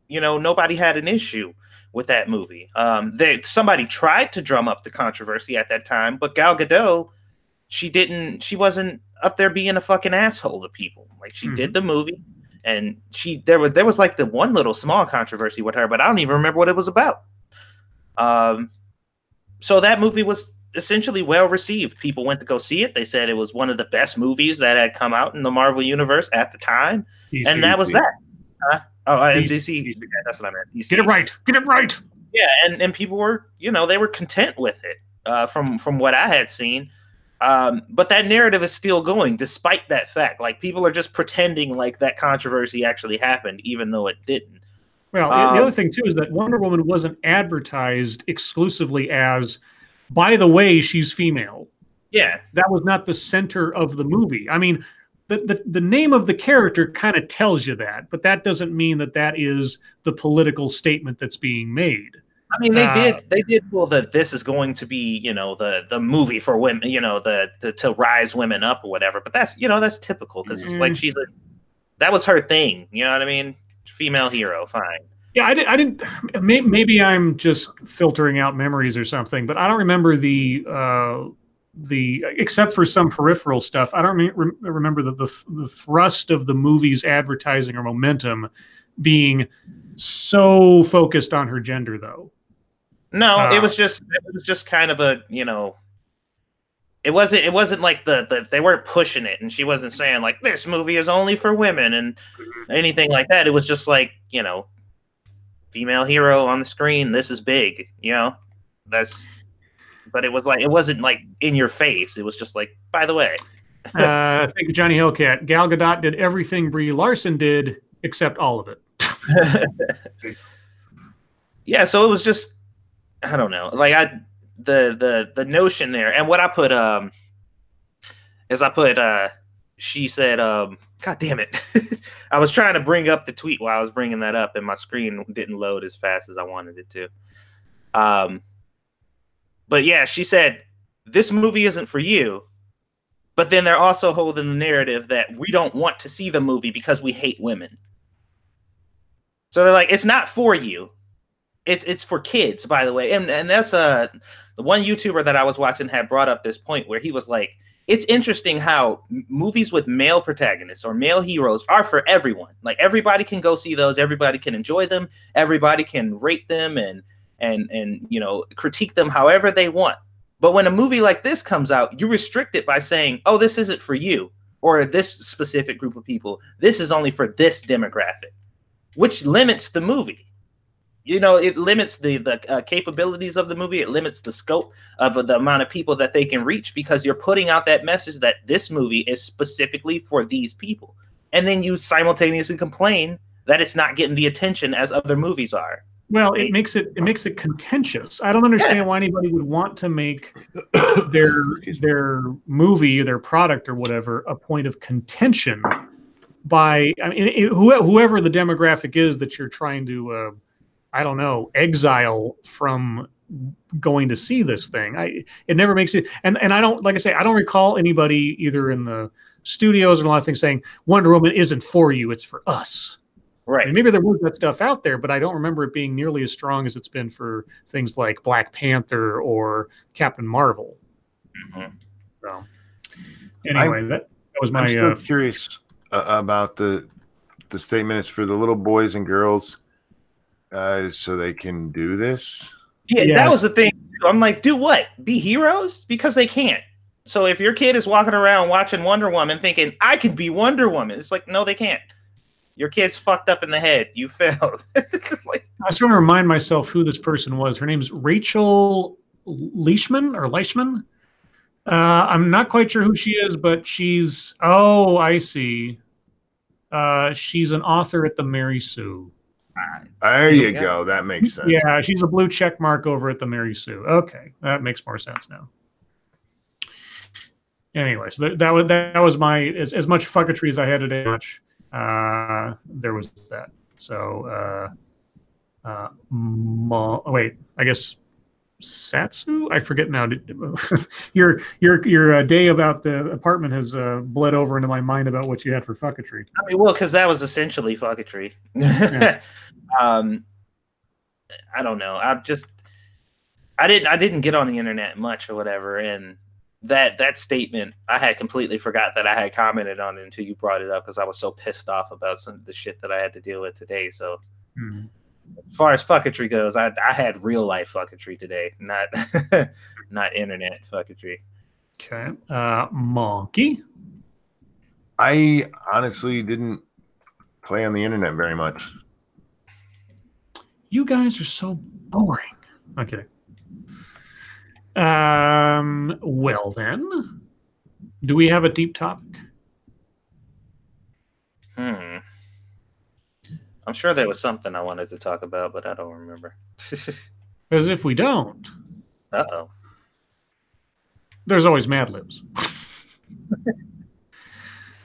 nobody had an issue with that movie. Somebody tried to drum up the controversy at that time, but Gal Gadot, she wasn't up there being a fucking asshole to people. Like, she did the movie, and there was like the one little small controversy with her, but I don't even remember what it was about. So that movie was essentially well received. People went to go see it. They said it was one of the best movies that had come out in the Marvel universe at the time, and that was that. DC. That's what I meant. DC. Get it right. Get it right. Yeah, and people were, they were content with it from what I had seen. But that narrative is still going despite that fact. Like, people are just pretending like that controversy actually happened, even though it didn't. Well, the other thing, too, is that Wonder Woman wasn't advertised exclusively as, by the way, she's female. Yeah. That was not the center of the movie. I mean, the name of the character kind of tells you that, but that doesn't mean that is the political statement that's being made. I mean, they did pull that this is going to be, the movie for women, to rise women up or whatever. But that's, that's typical, because it's like that was her thing. You know what I mean? Female hero, fine. Yeah, I didn't. Maybe I'm just filtering out memories or something, but I don't remember the except for some peripheral stuff. I don't remember the thrust of the movie's advertising or momentum being so focused on her gender, though. No, it was just kind of a, it wasn't like they weren't pushing it, and she wasn't saying like this movie is only for women and anything like that. It was just like, female hero on the screen. This is big, you know. But it was like, it wasn't like in your face. It was just like, by the way. I think Johnny Hillcat. Gal Gadot did everything Brie Larson did, except all of it. Yeah, so it was just, I don't know. Like the notion there, and what I put she said, God damn it. I was trying to bring up the tweet while I was bringing that up, and my screen didn't load as fast as I wanted it to. But yeah, she said, this movie isn't for you. But then they're also holding the narrative that we don't want to see the movie because we hate women. So they're like, it's not for you. It's for kids, by the way. And that's the one YouTuber that I was watching had brought up this point where he was like, it's interesting how movies with male protagonists or male heroes are for everyone. Like, everybody can go see those, everybody can enjoy them, everybody can rate them and you know, critique them however they want. But when a movie like this comes out, you restrict it by saying, oh, this isn't for you or this specific group of people. This is only for this demographic, which limits the movie. You know, it limits the capabilities of the movie. It limits the scope of the amount of people that they can reach, because you're putting out that message that this movie is specifically for these people. And then you simultaneously complain that it's not getting the attention as other movies are. Well, it makes it contentious. I don't understand why anybody would want to make their movie, their product, or whatever a point of contention by, I mean, whoever the demographic is that you're trying to, I don't know, exile from going to see this thing. It never makes it, and I don't, like I say, I don't recall anybody either in the studios and a lot of things saying Wonder Woman isn't for you, it's for us. Right. And maybe there was that stuff out there, but I don't remember it being nearly as strong as it's been for things like Black Panther or Captain Marvel. So, anyway, that was my. I'm still curious about the statement. It's for the little boys and girls, so they can do this. Yeah, yes. That was the thing. I'm like, do what? Be heroes? Because they can't. So if your kid is walking around watching Wonder Woman thinking, I could be Wonder Woman, it's like, no, they can't. Your kid's fucked up in the head. You failed. Like, I was trying to remind myself who this person was. Her name's Rachel Leishman. I'm not quite sure who she is, but she's, oh, I see. She's an author at the Mary Sue. There you go. That makes sense. Yeah, she's a blue check mark over at the Mary Sue. Okay, that makes more sense now. Anyway, so that was my as much fucketry as I had today. Much. There was that. So, wait, I guess Satsu? I forget now. Your day about the apartment has bled over into my mind about what you had for fucketry. I mean, well, because that was essentially fucketry. Yeah. I don't know. I didn't get on the internet much or whatever, and that statement, I had completely forgot that I had commented on it until you brought it up, because I was so pissed off about some of the shit that I had to deal with today. So as far as fucketry goes, I had real life fucketry today, not not internet fucketry. Okay. Monkey? I honestly didn't play on the internet very much. You guys are so boring. Okay. Well then, do we have a deep topic? I'm sure there was something I wanted to talk about, but I don't remember. Because if we don't, there's always Mad Libs.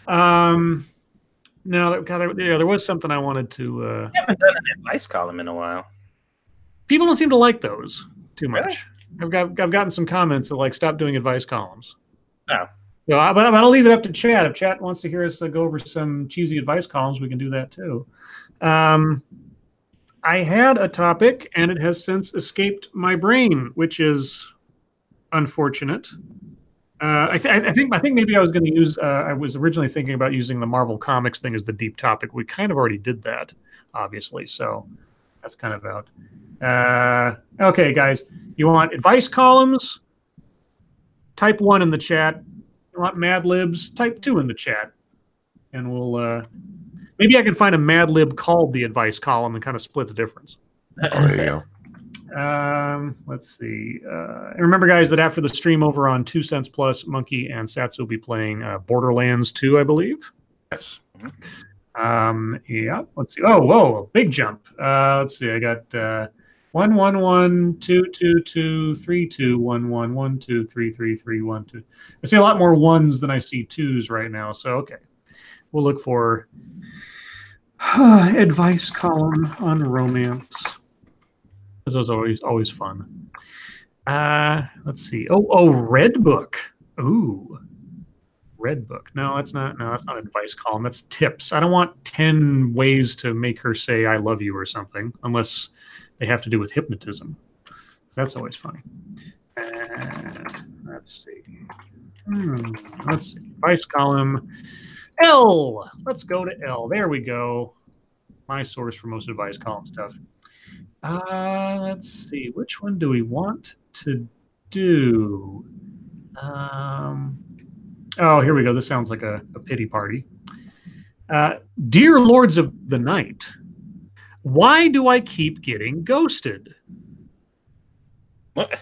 No, there was something I wanted to. I haven't done an advice column in a while. People don't seem to like those too much. Really? I've gotten some comments that like stop doing advice columns. No. So, but I'll leave it up to Chat. If Chat wants to hear us go over some cheesy advice columns, we can do that too. I had a topic and it has since escaped my brain, which is unfortunate. I think maybe I was going to use. I was originally thinking about using the Marvel Comics thing as the deep topic. We kind of already did that, obviously. So that's kind of out. Okay, guys, you want advice columns? Type 1 in the chat. You want Mad Libs? Type 2 in the chat, and we'll maybe I can find a Mad Lib called the advice column and kind of split the difference. Oh, there you go. Let's see. And remember, guys, that after the stream over on 2 Cents Plus, Monkey and Satsu will be playing Borderlands 2, I believe. Yes. Yeah. Let's see. Oh, whoa, a big jump. Let's see. I got 1 1 1 2 2 2 3 2 1 1 1 2 3 3 3 1 2. I see a lot more ones than I see twos right now. So okay, we'll look for advice column on romance. Those are always fun. Let's see. Oh, Red Book. Ooh, Red Book. No, that's not advice column. That's tips. I don't want 10 ways to make her say I love you or something, unless they have to do with hypnotism. That's always funny. Let's see. Let's see. Advice column. L. Let's go to L. There we go. My source for most advice column stuff. Let's see. Which one do we want to do? Oh, here we go. This sounds like a pity party. Dear Lords of the Night, why do I keep getting ghosted? What?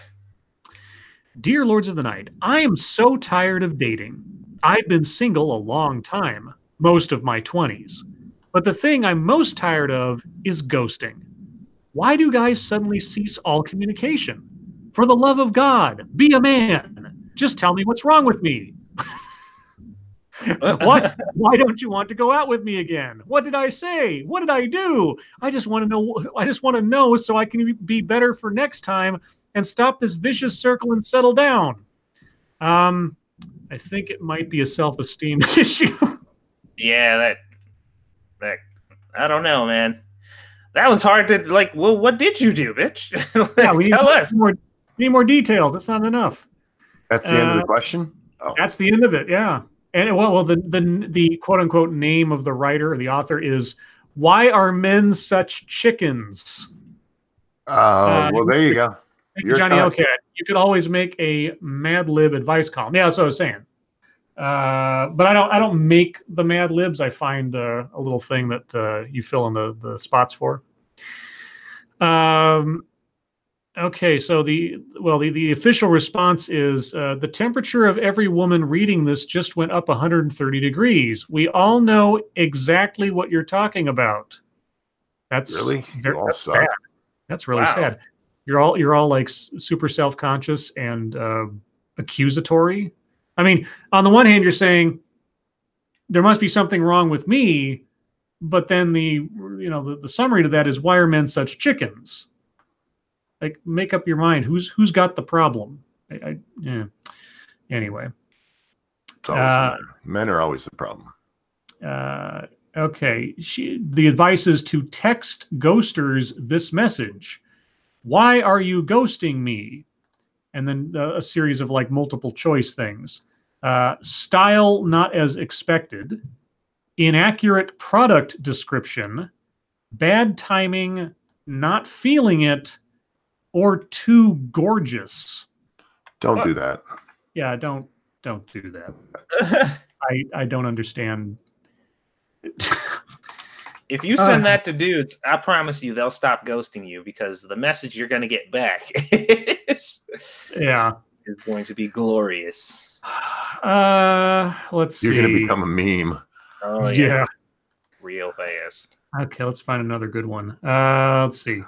Dear Lords of the Night, I am so tired of dating. I've been single a long time, most of my 20s. But the thing I'm most tired of is ghosting. Why do guys suddenly cease all communication? For the love of God, be a man. Just tell me what's wrong with me. Why don't you want to go out with me again? What did I say? What did I do? I just want to know. I just want to know so I can be better for next time and stop this vicious circle and settle down. I think it might be a self-esteem issue. Yeah, that I don't know, man. That was hard to like. Well, what did you do, bitch? Yeah, Tell us. We need more details. That's not enough. That's the end of the question. Oh. That's the end of it. Yeah. And well, the quote unquote name of the writer or the author is "Why Are Men Such Chickens?" Well, there you go. Johnny Elcat. You could always make a Mad Lib advice column. Yeah, that's what I was saying. But I don't make the Mad Libs. I find a little thing that you fill in the spots for. Okay, so the official response is the temperature of every woman reading this just went up 130 degrees. We all know exactly what you're talking about. That's really that's sad. That's really sad. You're all like super self-conscious and accusatory. I mean, on the one hand, you're saying there must be something wrong with me, but then the summary to that is why are men such chickens? Like, make up your mind. Who's got the problem? Yeah. Anyway, it's always men are always the problem. Okay. The advice is to text ghosters this message: "Why are you ghosting me?" And then a series of like multiple choice things. Style not as expected. Inaccurate product description. Bad timing. Not feeling it. Or too gorgeous. Don't do that. Yeah, don't do that. I don't understand. If you send that to dudes, I promise you they'll stop ghosting you because the message you're going to get back is going to be glorious. Let's see. You're going to become a meme. Oh yeah. Real fast. Okay, let's find another good one. Let's see.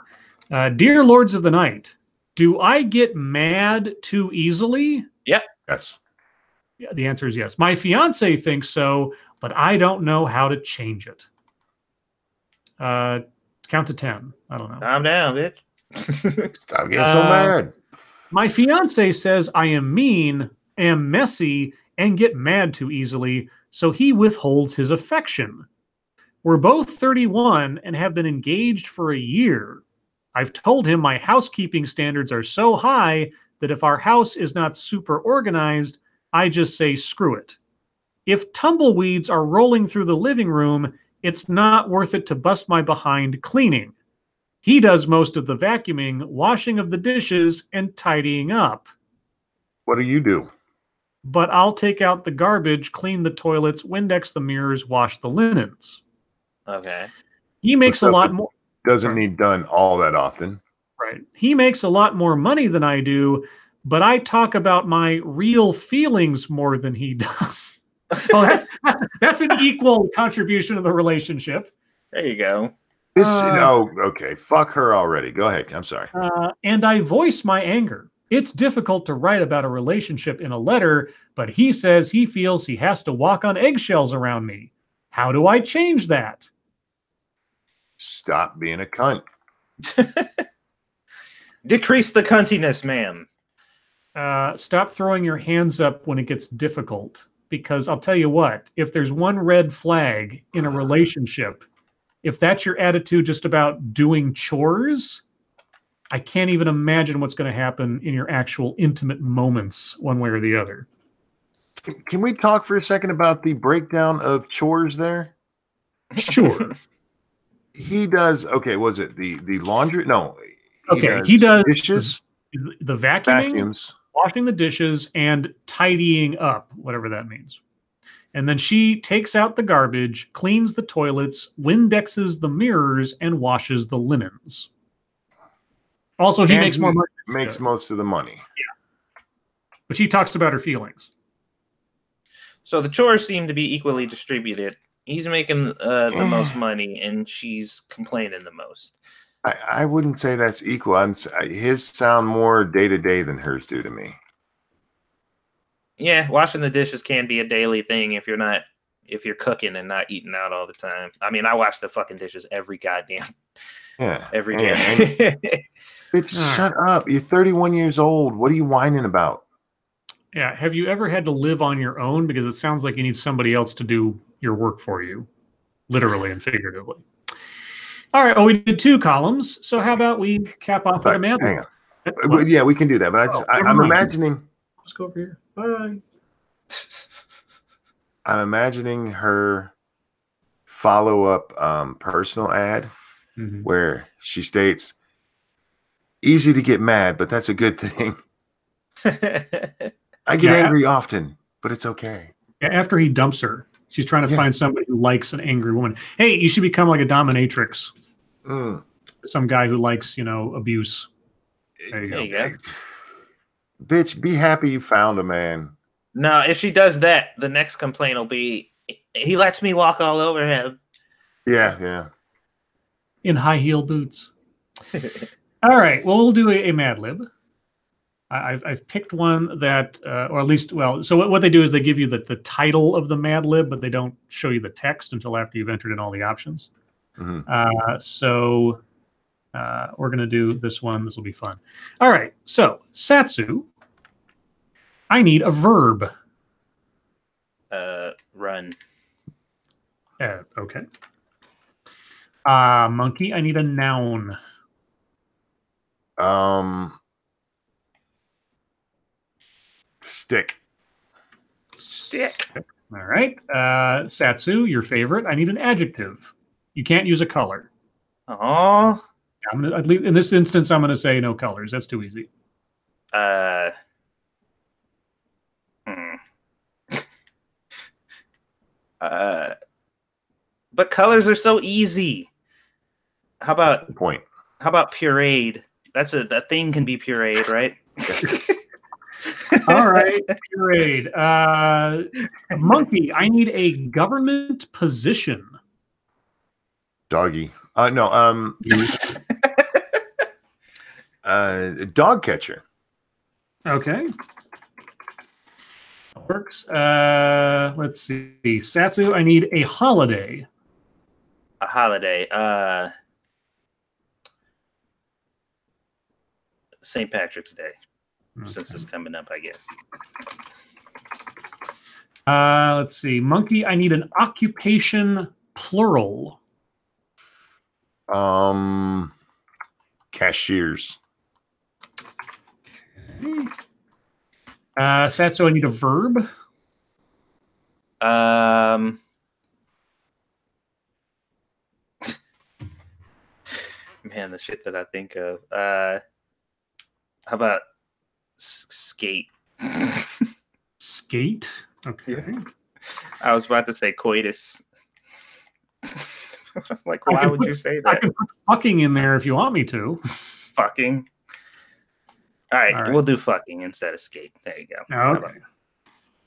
Dear Lords of the Night, do I get mad too easily? Yep. Yes. Yeah, the answer is yes. My fiance thinks so, but I don't know how to change it. Count to 10. I don't know. Calm down, bitch. Stop getting so mad. My fiance says I am mean, am messy, and get mad too easily, so he withholds his affection. We're both 31 and have been engaged for a year. I've told him my housekeeping standards are so high that if our house is not super organized, I just say screw it. If tumbleweeds are rolling through the living room, it's not worth it to bust my behind cleaning. He does most of the vacuuming, washing of the dishes, and tidying up. What do you do? But I'll take out the garbage, clean the toilets, Windex the mirrors, wash the linens. Okay. He makes a lot more. doesn't need done all that often. Right. He makes a lot more money than I do, but I talk about my real feelings more than he does. Oh, that's an equal contribution to the relationship. There you go. Okay. Fuck her already. Go ahead. I'm sorry. And I voice my anger. It's difficult to write about a relationship in a letter, but he says he feels he has to walk on eggshells around me. How do I change that? Stop being a cunt. Decrease the cuntiness, ma'am. Stop throwing your hands up when it gets difficult. Because I'll tell you what, if there's one red flag in a relationship, if that's your attitude just about doing chores, I can't even imagine what's going to happen in your actual intimate moments, one way or the other. Can we talk for a second about the breakdown of chores there? Sure. He does. Okay, was it the laundry? No. He does dishes, the vacuums, washing the dishes, and tidying up, whatever that means. And then she takes out the garbage, cleans the toilets, Windexes the mirrors, and washes the linens. Also, he makes more money. Makes most of the money. Yeah. But she talks about her feelings. So the chores seem to be equally distributed. He's making the most money, and she's complaining the most. I wouldn't say that's equal. His sound more day-to-day than hers do to me. Yeah, washing the dishes can be a daily thing if you're cooking and not eating out all the time. I mean, I wash the fucking dishes every goddamn every day. Bitch, shut up. You're 31 years old. What are you whining about? Yeah. Have you ever had to live on your own? Because it sounds like you need somebody else to do your work for you, literally and figuratively. All right. Oh, we did 2 columns. So how about we cap off with a man? Hang on. Yeah, we can do that. But I'm imagining. Let's go over here. Bye. I'm imagining her follow-up personal ad where she states, "Easy to get mad, but that's a good thing. I get angry often, but it's okay." Yeah, after he dumps her, she's trying to find somebody who likes an angry woman. Hey, you should become like a dominatrix. Some guy who likes, abuse. There you go. Bitch, be happy you found a man. No, if she does that, the next complaint will be, he lets me walk all over him. Yeah. In high heel boots. All right. Well, we'll do a Mad Lib. I've picked one that, or at least, so what they do is they give you the title of the Mad Lib, but they don't show you the text until after you've entered in all the options. So we're going to do this one. This will be fun. All right. So, Satsu, I need a verb. Run. Okay. Monkey, I need a noun. Stick. All right. Satsu, your favorite. I need an adjective. You can't use a color. Oh. In this instance, I'm going to say no colors. That's too easy. But colors are so easy. How about the point? How about pureed? That's that thing can be pureed, right? All right, pureed. Monkey, I need a government position. Doggy. No. Dog catcher. Okay. Works. Let's see. Satsu, I need a holiday. A holiday. St. Patrick's Day. Okay. Since it's coming up, I guess. Let's see. Monkey, I need an occupation plural. Cashiers. Okay. Satsu, I need a verb. Man, the shit that I think of. How about skate? Skate? Okay. I was about to say coitus. Like, why would you say that? I can put fucking in there if you want me to. Fucking. All right, we'll do fucking instead of skate. There you go. Okay.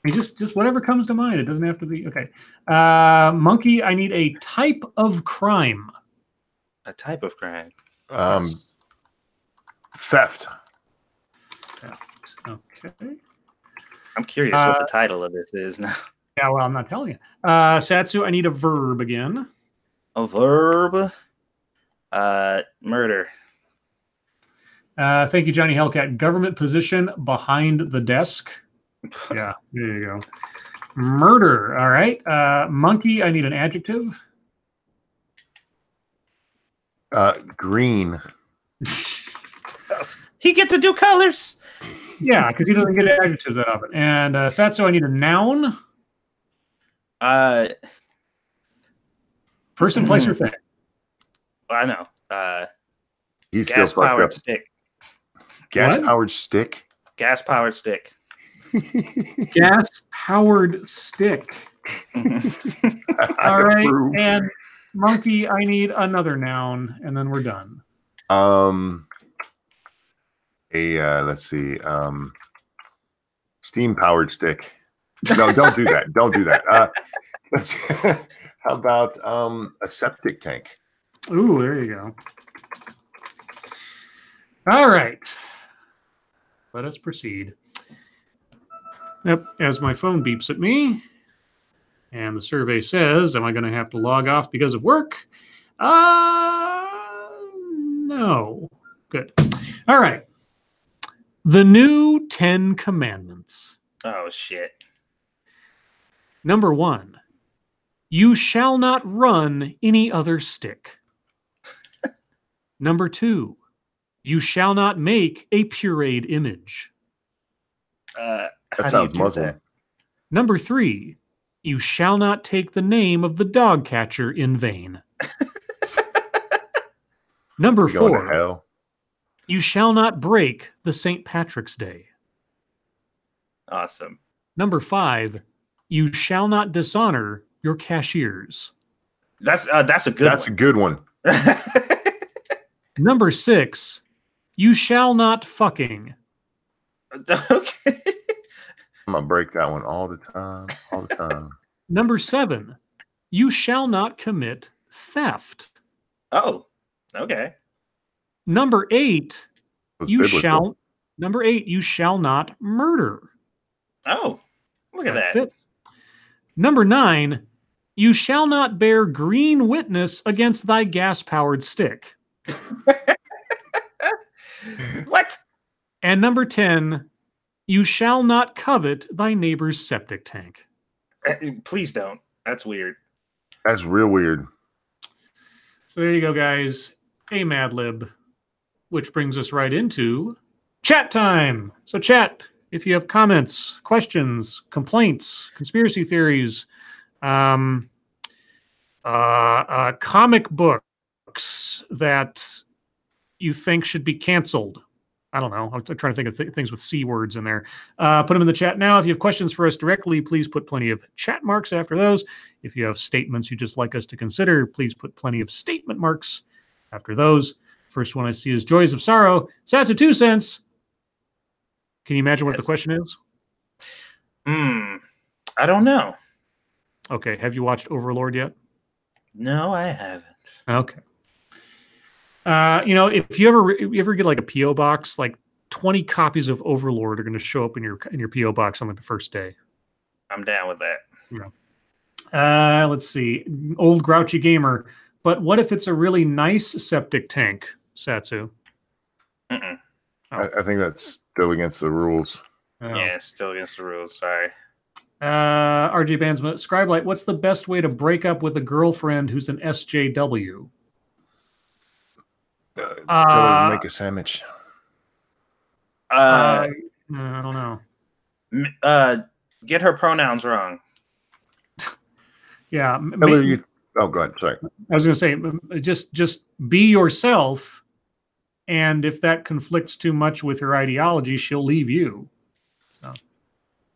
Just whatever comes to mind. It doesn't have to be okay. Monkey, I need a type of crime. A type of crime. Theft. Okay. I'm curious what the title of this is now. Yeah, well, I'm not telling you. Satsu, I need a verb again. A verb. Murder. Thank you, Johnny Hellcat. Government position behind the desk. Yeah, there you go. Murder. All right. Monkey, I need an adjective. Green. He get to do colors. Yeah, because he doesn't get adjectives that often. And Satsu, I need a noun. Person, place, or thing. I know. He's still fucked up. Stick. Gas-powered stick? Gas-powered stick. Gas-powered stick. All right. And Monkey, I need another noun, and then we're done. Let's see. Steam-powered stick. No, don't do that. Don't do that. How about a septic tank? Ooh, there you go. All right. Let us proceed. Yep, as my phone beeps at me, and the survey says, am I going to have to log off because of work? No. Good. All right. The new 10 Commandments. Oh, shit. Number 1, you shall not run any other stick. Number 2, you shall not make a pureed image. That sounds Muslim. Number 3, you shall not take the name of the dog catcher in vain. Number 4, you shall not break the St. Patrick's Day. Awesome. Number 5, you shall not dishonor your cashiers. That's a good one. That's a good one. Number 6, you shall not fucking. Okay. I'm going to break that one all the time. All the time. Number 7, you shall not commit theft. Oh, okay. Number 8, you biblical. shall not murder. Oh, look at that. Fits. Number 9, you shall not bear green witness against thy gas-powered stick. What? And number 10, you shall not covet thy neighbor's septic tank. Please don't. That's weird. That's real weird. So there you go, guys. A Mad Lib, which brings us right into chat time. So chat, if you have comments, questions, complaints, conspiracy theories, comic books that you think should be canceled. I don't know. I'm trying to think of things with C words in there. Put them in the chat now. If you have questions for us directly, please put plenty of chat marks after those. If you have statements you'd just like us to consider, please put plenty of statement marks after those. First one I see is Joys of Sorrow. Satsu 2 cents. Can you imagine what the question is? I don't know. Okay. Have you watched Overlord yet? No, I haven't. Okay. If you ever get like a PO box, like 20 copies of Overlord are going to show up in your PO box on like the first day. I'm down with that. Yeah. Let's see. Old grouchy gamer. But what if it's a really nice septic tank, Satsu? Mm-mm. I think that's still against the rules. Oh. Yeah, it's still against the rules. Sorry. RJ Bandsma, Scribe Light, what's the best way to break up with a girlfriend who's an SJW? Tell her to make a sandwich. I don't know. Get her pronouns wrong. Yeah. Oh, go ahead. Sorry. I was going to say, just be yourself, and if that conflicts too much with her ideology, she'll leave you. So.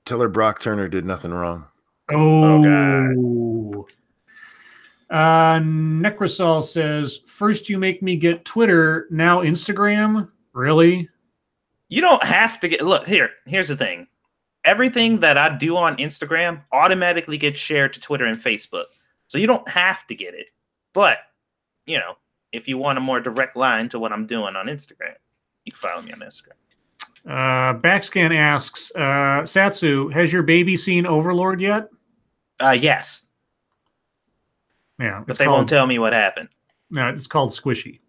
Tell her Brock Turner did nothing wrong. Oh, God. Necrosol says, first you make me get Twitter, now Instagram? Really? You don't have to get... Look, here's the thing. Everything that I do on Instagram automatically gets shared to Twitter and Facebook. So you don't have to get it. But, you know, if you want a more direct line to what I'm doing on Instagram, you can follow me on Instagram. Backscan asks, Satsu, has your baby seen Overlord yet? Yes. Yeah. But they won't tell me what happened. No, it's called Squishy.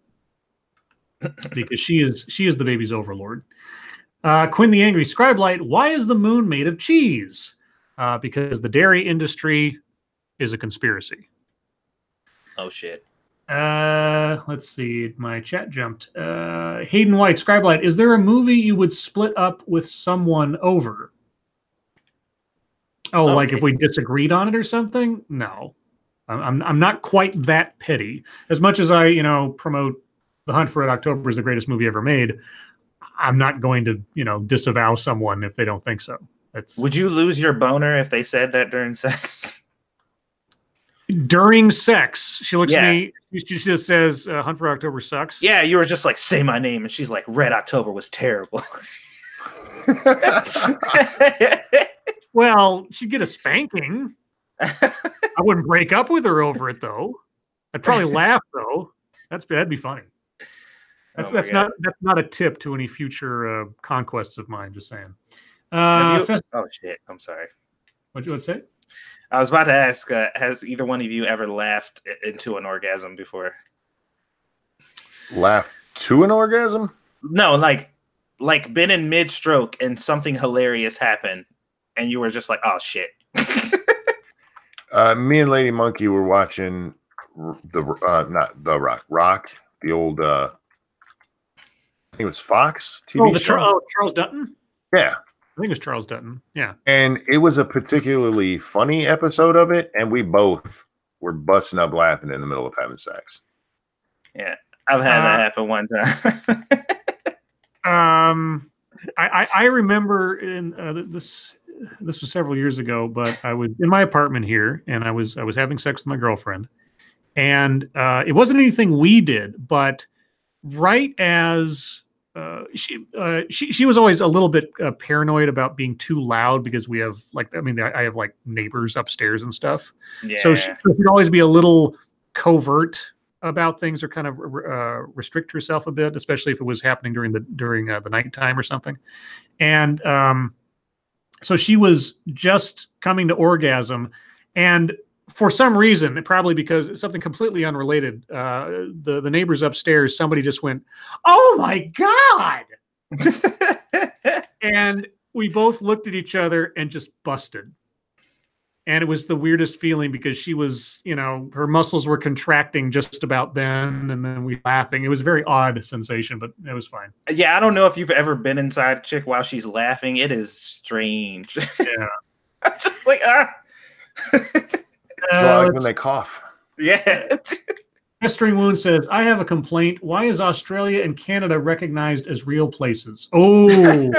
Because she is the baby's overlord. Quinn the Angry, Scribe Light, why is the moon made of cheese? Because the dairy industry is a conspiracy. Oh, shit. Let's see. My chat jumped. Hayden White, Scribe Light, is there a movie you would split up with someone over? Oh, okay. Like if we disagreed on it or something? No. I'm not quite that petty. As much as I, promote The Hunt for Red October is the greatest movie ever made, I'm not going to, disavow someone if they don't think so. Would you lose your boner if they said that during sex? During sex, she looks at me. She just says, "Hunt for October sucks." Yeah, you were just like, "Say my name," and she's like, "Red October was terrible." Well, she'd get a spanking. I wouldn't break up with her over it, though. I'd probably laugh, though. That'd be funny. That's not a tip to any future conquests of mine. Just saying. Oh shit! I'm sorry. What'd you say? I was about to ask: has either one of you ever laughed into an orgasm before? Laughed to an orgasm? No, like been in mid-stroke and something hilarious happened, and you were just like, "Oh shit." Me and Lady Monkey were watching Rock, the old I think it was Fox TV show. Charles Dutton? Yeah. I think it was Charles Dutton. Yeah. And it was a particularly funny episode of it, and we both were busting up laughing in the middle of having sex. Yeah. I've had that happen one time. I remember in this was several years ago, but I was in my apartment here, and I was having sex with my girlfriend, and it wasn't anything we did, but right as she was always a little bit paranoid about being too loud because we have I have neighbors upstairs and stuff. Yeah. So she'd always be a little covert about things or kind of restrict herself a bit, especially if it was happening during the nighttime or something. And so she was just coming to orgasm, and for some reason, probably because it's something completely unrelated, the neighbors upstairs, somebody just went, "Oh my God!" And we both looked at each other and just busted. And it was the weirdest feeling because she was, her muscles were contracting just about then, and then we laughing. It was a very odd sensation, but it was fine. Yeah, I don't know if you've ever been inside a chick while she's laughing. It is strange. Yeah. I'm just like, It's like when they cough. Yeah. Festering Wound says, I have a complaint. Why is Australia and Canada recognized as real places? Oh,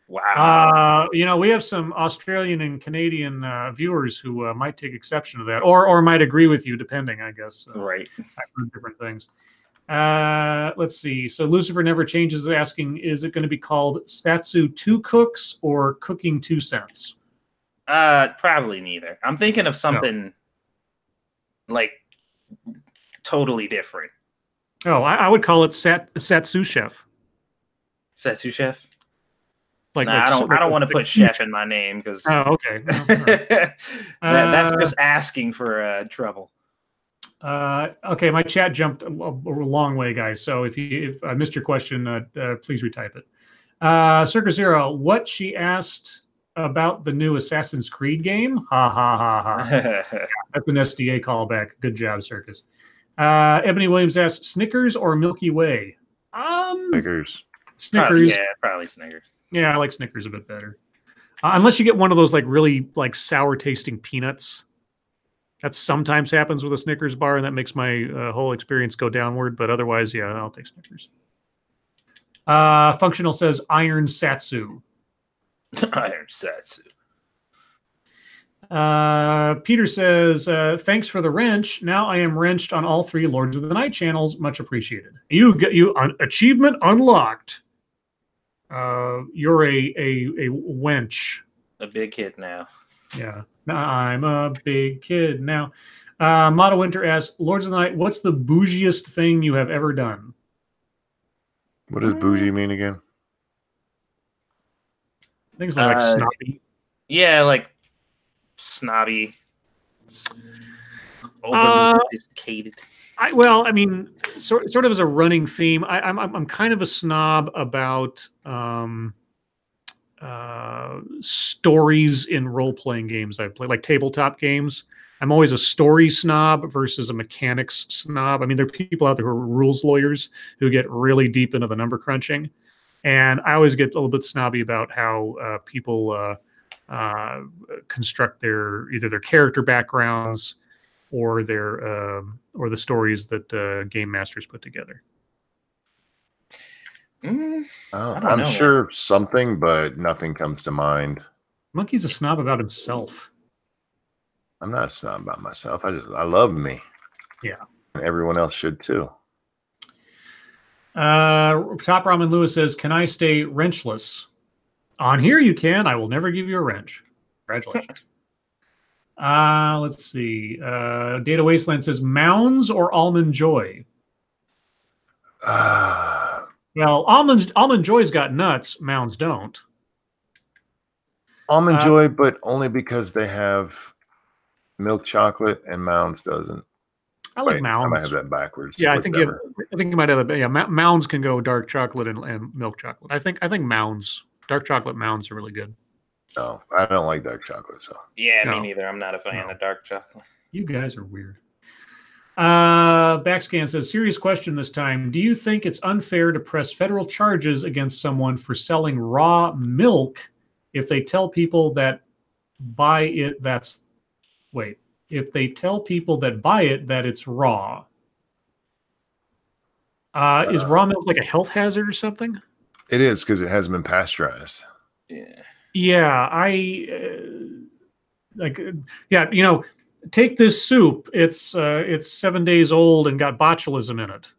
wow. We have some Australian and Canadian viewers who might take exception to that, or might agree with you, depending, I guess. Right. I've heard different things. Let's see. So Lucifer Never Changes is asking, is it going to be called Satsu 2 Cooks or Cooking 2 Cents? Probably neither. I'm thinking of something like totally different. Oh, I would call it Satsu Chef. Satsu Chef? I don't want to put chef in my name because okay. Well, that's just asking for trouble. Okay, my chat jumped a long way, guys. So if I missed your question, please retype it. Circa Zero, what she asked about the new Assassin's Creed game? Ha ha ha ha. That's an SDA callback. Good job, Circus. Ebony Williams asks, Snickers or Milky Way? Snickers. Snickers. Yeah, probably Snickers. Yeah, I like Snickers a bit better. Unless you get one of those really sour tasting peanuts. That sometimes happens with a Snickers bar, and that makes my whole experience go downward. But otherwise, yeah, I'll take Snickers. Functional says Iron Satsu. Iron Satsu. Peter says, "Thanks for the wrench. Now I am wrenched on all 3 Lords of the Night channels. Much appreciated. You achievement unlocked. You're a wench. A big kid now. Yeah, I'm a big kid now." Motto Winter asks, "Lords of the Night, what's the bougiest thing you have ever done?" What does bougie mean again? Things like snobby. Yeah, like snobby, overly sophisticated. I mean, sort of as a running theme, I'm kind of a snob about stories in role-playing games I've played, like tabletop games. I'm always a story snob versus a mechanics snob. I mean, there are people out there who are rules lawyers who get really deep into the number crunching, and I always get a little bit snobby about how people construct either their character backgrounds or or the stories that game masters put together. I'm sure something, but nothing comes to mind. Monkey's a snob about himself. I'm not a snob about myself. I love me. Yeah. And everyone else should too. Top Ramen Lewis says, "Can I stay wrenchless?" On here you can. I will never give you a wrench. Congratulations. Let's see. Data Wasteland says, "Mounds or Almond Joy?" Well, Almond Joy's got nuts. Mounds don't. Almond Joy, but only because they have milk chocolate and Mounds doesn't. I like Mounds. I might have that backwards. Yeah, I think you might have that. Yeah, Mounds can go dark chocolate and milk chocolate. I think Mounds, dark chocolate Mounds are really good. No, I don't like dark chocolate. So yeah, me neither. I'm not a fan of dark chocolate. You guys are weird. Backscan says, "Serious question this time. Do you think it's unfair to press federal charges against someone for selling raw milk if they tell people that buy it if they tell people that buy it that it's raw? Is raw milk like a health hazard or something?" It is, because it hasn't been pasteurized. Yeah, take this soup. It's 7 days old and got botulism in it.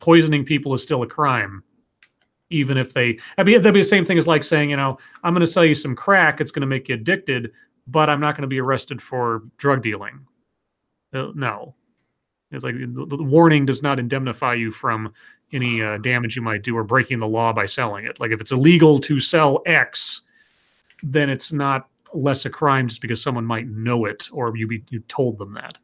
Poisoning people is still a crime, even if that'd be the same thing as like saying, I'm going to sell you some crack. It's going to make you addicted, but I'm not going to be arrested for drug dealing. No, it's like the warning does not indemnify you from any damage you might do or breaking the law by selling it. Like if it's illegal to sell X, then it's not less a crime just because someone might know it or you told them that.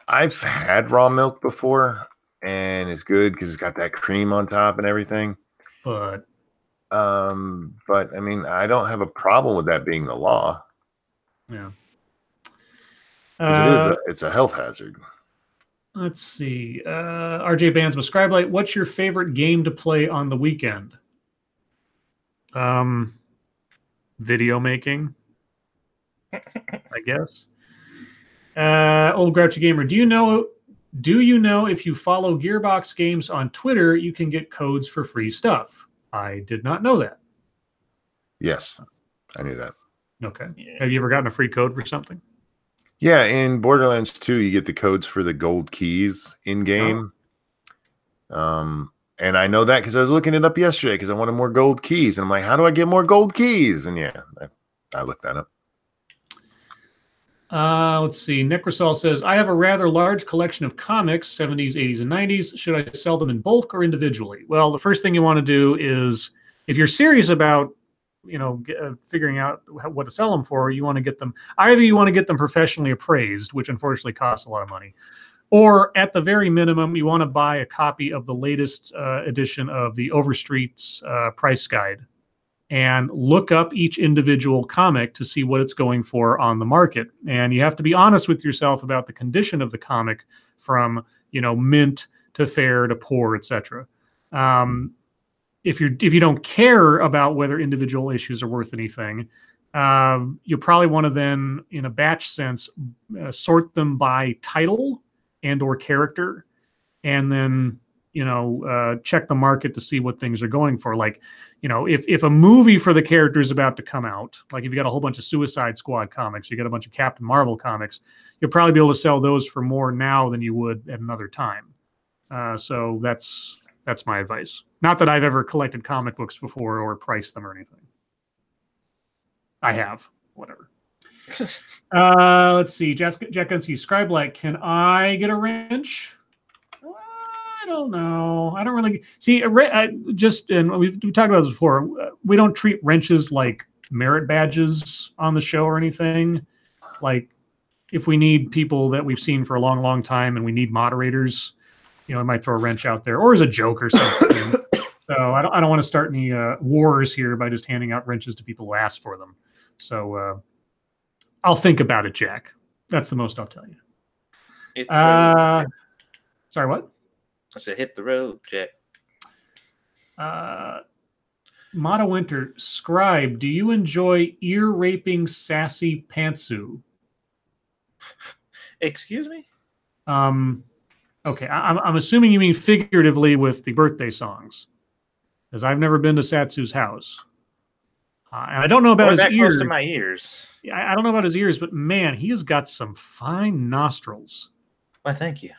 I've had raw milk before, and it's good because it's got that cream on top and everything. But I mean, I don't have a problem with that being the law. Yeah. It's a health hazard. Let's see. RJ Bands with Scribe Light, what's your favorite game to play on the weekend? Video making, I guess. Old Grouchy Gamer, do you know if you follow Gearbox Games on Twitter, you can get codes for free stuff? I did not know that. Yes, I knew that. Okay. Yeah. Have you ever gotten a free code for something? Yeah, in Borderlands 2, you get the codes for the gold keys in game. And I know that because I was looking it up yesterday because I wanted more gold keys. And I'm like, how do I get more gold keys? And yeah, I looked that up. Let's see. Necrosol says, I have a rather large collection of comics, 70s, 80s, and 90s. Should I sell them in bulk or individually? Well, the first thing you want to do is, if you're serious about figuring out what to sell them for, you want to get them, either you want to get them professionally appraised, which unfortunately costs a lot of money, or at the very minimum, you want to buy a copy of the latest edition of the Overstreet's price guide and look up each individual comic to see what it's going for on the market. And you have to be honest with yourself about the condition of the comic from, mint to fair to poor, etc. If you don't care about whether individual issues are worth anything, you probably want to then, in a batch sense, sort them by title and or character, and then check the market to see what things are going for. Like, if a movie for the character is about to come out, like if you got a whole bunch of Suicide Squad comics, you got a bunch of Captain Marvel comics, you'll probably be able to sell those for more now than you would at another time. So that's my advice. Not that I've ever collected comic books before or priced them or anything. I have, whatever. Let's see. Jack Gunsky, Scribe like, can I get a wrench? I don't know. I don't really see. And we've talked about this before. We don't treat wrenches like merit badges on the show or anything. Like, if we need people that we've seen for a long, long time and we need moderators, I might throw a wrench out there, or as a joke or something. So I don't want to start any wars here by just handing out wrenches to people who ask for them. So I'll think about it, Jack. That's the most I'll tell you. Sorry, what? I said hit the road, Jack. Mata Winter, Scribe, do you enjoy ear-raping sassy pantsu? Excuse me? Okay, I'm assuming you mean figuratively with the birthday songs, because I've never been to Satsu's house. And I don't know about his ears. Close to my ears. I don't know about his ears, but man, he has got some fine nostrils. Why, thank you.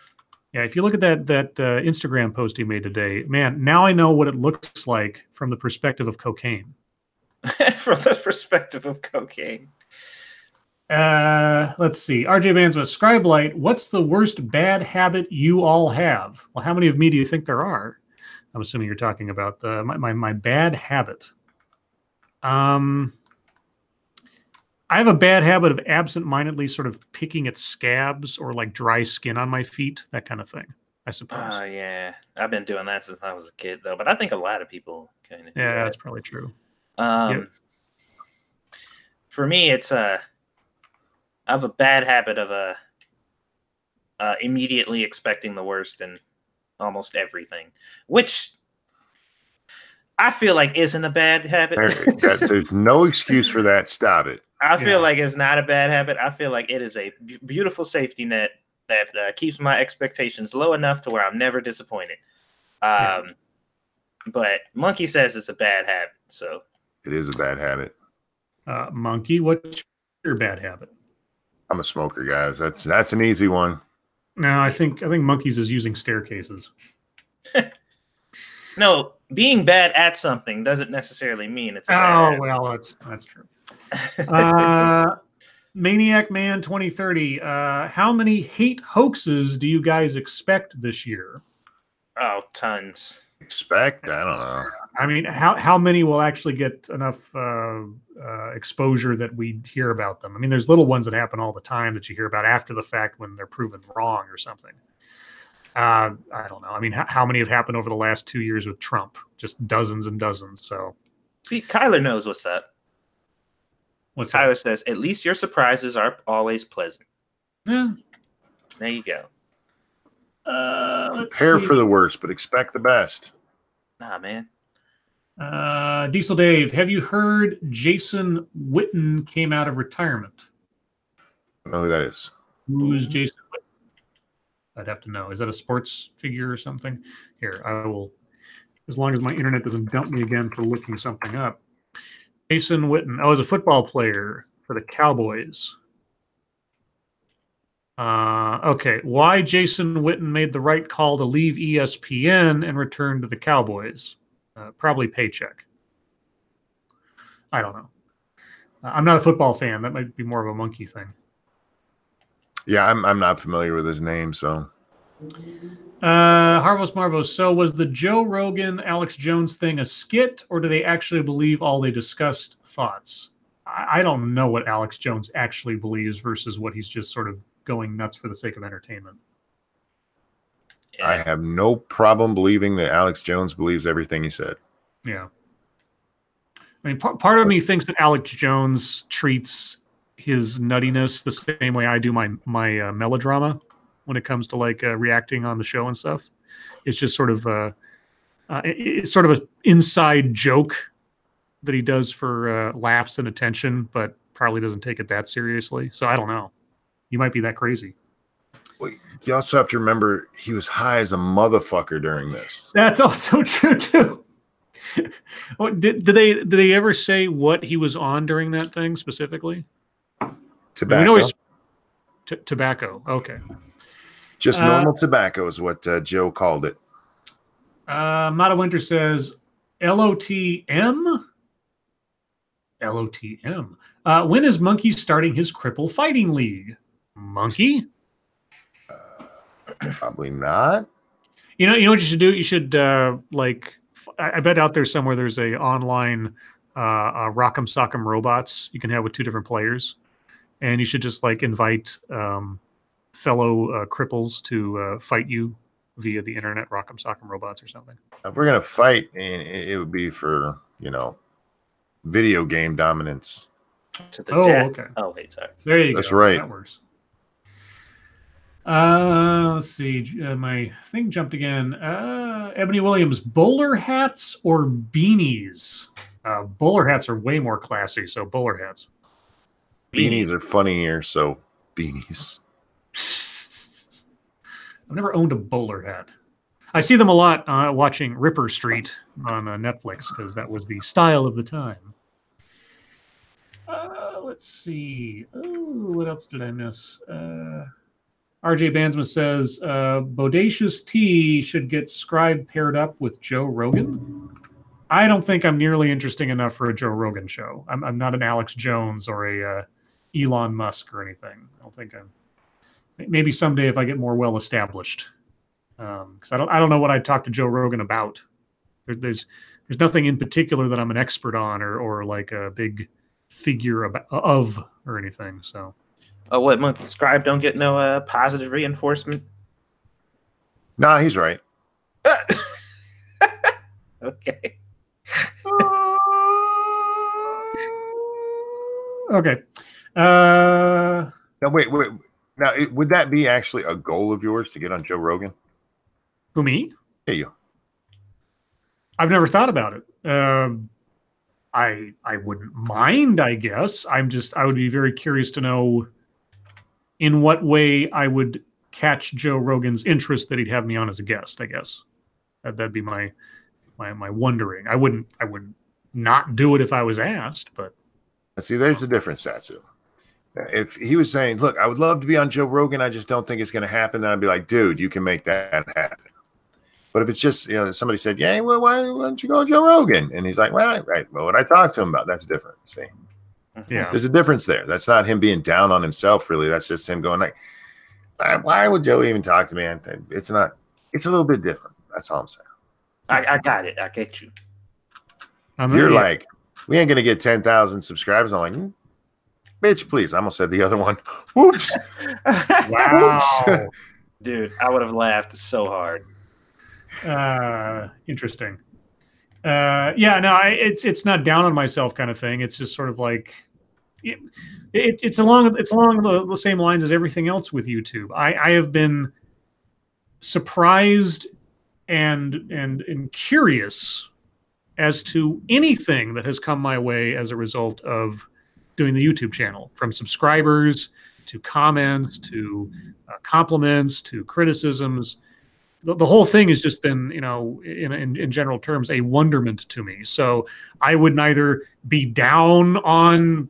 Yeah, if you look at that Instagram post he made today, man, now I know what it looks like from the perspective of cocaine. From the perspective of cocaine. Let's see. RJ Vansma, Scribe Light, what's the worst bad habit you all have? Well, how many of me do you think there are? I'm assuming you're talking about my bad habit. I have a bad habit of absent-mindedly sort of picking at scabs or like dry skin on my feet, that kind of thing, I suppose. Yeah. I've been doing that since I was a kid, though. But I think a lot of people kind of do that. That's probably true. Yep. For me, it's I have a bad habit of immediately expecting the worst in almost everything, which I feel like isn't a bad habit. There's no excuse for that. Stop it. I feel like it's not a bad habit. I feel like it is a beautiful safety net that keeps my expectations low enough to where I'm never disappointed. But Monkey says it's a bad habit, so it is a bad habit. Monkey, what's your bad habit? I'm a smoker, guys. That's an easy one. No, I think Monkey's is using staircases. No, being bad at something doesn't necessarily mean it's a bad habit. Well, that's true. Maniac Man 2030. How many hate hoaxes do you guys expect this year? Oh, tons. Expect? I don't know. I mean, how many will actually get enough exposure that we hear about them? I mean, there's little ones that happen all the time that you hear about after the fact when they're proven wrong or something. I don't know. I mean, how many have happened over the last 2 years with Trump? Just dozens and dozens. So, see, Kyler knows what's up. Tyler says, at least your surprises are always pleasant. Yeah. There you go. Prepare for the worst, but expect the best. Nah, man. Diesel Dave, have you heard Jason Witten came out of retirement? I don't know who that is. Who's Jason Witten? I'd have to know. Is that a sports figure or something? Here, I will, as long as my internet doesn't dump me again for looking something up. Jason Witten. Oh, he's a football player for the Cowboys. Okay. Why Jason Witten made the right call to leave ESPN and return to the Cowboys? Probably paycheck. I don't know. I'm not a football fan. That might be more of a Monkey thing. Yeah, I'm not familiar with his name, so. Harvos Marvos. So was the Joe Rogan, Alex Jones thing a skit, or do they actually believe all they discussed? Thoughts? I don't know what Alex Jones actually believes versus what he's just sort of going nuts for the sake of entertainment. I have no problem believing that Alex Jones believes everything he said. Yeah. I mean, part of me thinks that Alex Jones treats his nuttiness the same way I do my melodrama when it comes to like reacting on the show and stuff. It's just sort of it's sort of an inside joke that he does for laughs and attention, but probably doesn't take it that seriously. So I don't know. You might be that crazy. Well, you also have to remember he was high as a motherfucker during this. That's also true too. Did they ever say what he was on during that thing specifically? Tobacco. We know he's tobacco. Okay. Just normal tobacco is what Joe called it. Mata Winter says LOTM. LOTM. When is Monkey starting his cripple fighting league? Monkey? Probably not. You know what you should do? You should I bet out there somewhere there's a online Rock'em Sock'em Robots you can have with 2 different players, and you should just like invite fellow cripples to fight you via the internet, Rock'em Sock'em Robots or something. If we're gonna fight, and it would be for video game dominance. Okay. Oh wait, sorry. There you go. That's right. That works. Let's see. My thing jumped again. Ebony Williams, bowler hats or beanies? Bowler hats are way more classy, so bowler hats. Beanies are funnier, so beanies. I've never owned a bowler hat. I see them a lot watching Ripper Street on Netflix because that was the style of the time. Let's see. Oh, what else did I miss? RJ Bansma says Bodacious T should get Scribe paired up with Joe Rogan. I don't think I'm nearly interesting enough for a Joe Rogan show. I'm not an Alex Jones or a Elon Musk or anything. I don't think I'm. Maybe someday if I get more well established, because I don't know what I'd talk to Joe Rogan about. There's nothing in particular that I'm an expert on or like a big figure of or anything. So. Oh, what, Monkey? Scribe don't get no positive reinforcement? Nah, he's right. Okay. Okay. Now, wait. Now, would that be actually a goal of yours to get on Joe Rogan? Who, me? Yeah, you. I've never thought about it. I wouldn't mind, I guess. I would be very curious to know in what way I would catch Joe Rogan's interest that he'd have me on as a guest, I guess. That'd be my wondering. I wouldn't not do it if I was asked, but see, there's the difference, Satsu. If he was saying, look, I would love to be on Joe Rogan, I just don't think it's going to happen, then I'd be like, dude, you can make that happen. But if it's just, somebody said, yeah, well, why don't you go on Joe Rogan? And he's like, well, right. Well, what I talked to him about, that's different. See? Yeah. There's a difference there. That's not him being down on himself, really. That's just him going like, why would Joe even talk to me? It's not, it's a little bit different. That's all I'm saying. I got it. I get you. You're like, we ain't going to get 10,000 subscribers. I'm like, bitch, please. I almost said the other one. Whoops. Wow. Whoops. Dude, I would have laughed so hard. Interesting. Yeah, no, it's not down on myself kind of thing. It's just sort of like it's along the same lines as everything else with YouTube. I have been surprised and curious as to anything that has come my way as a result of doing the YouTube channel, from subscribers to comments to compliments to criticisms. The whole thing has just been, in general terms, a wonderment to me. So I would neither be down on,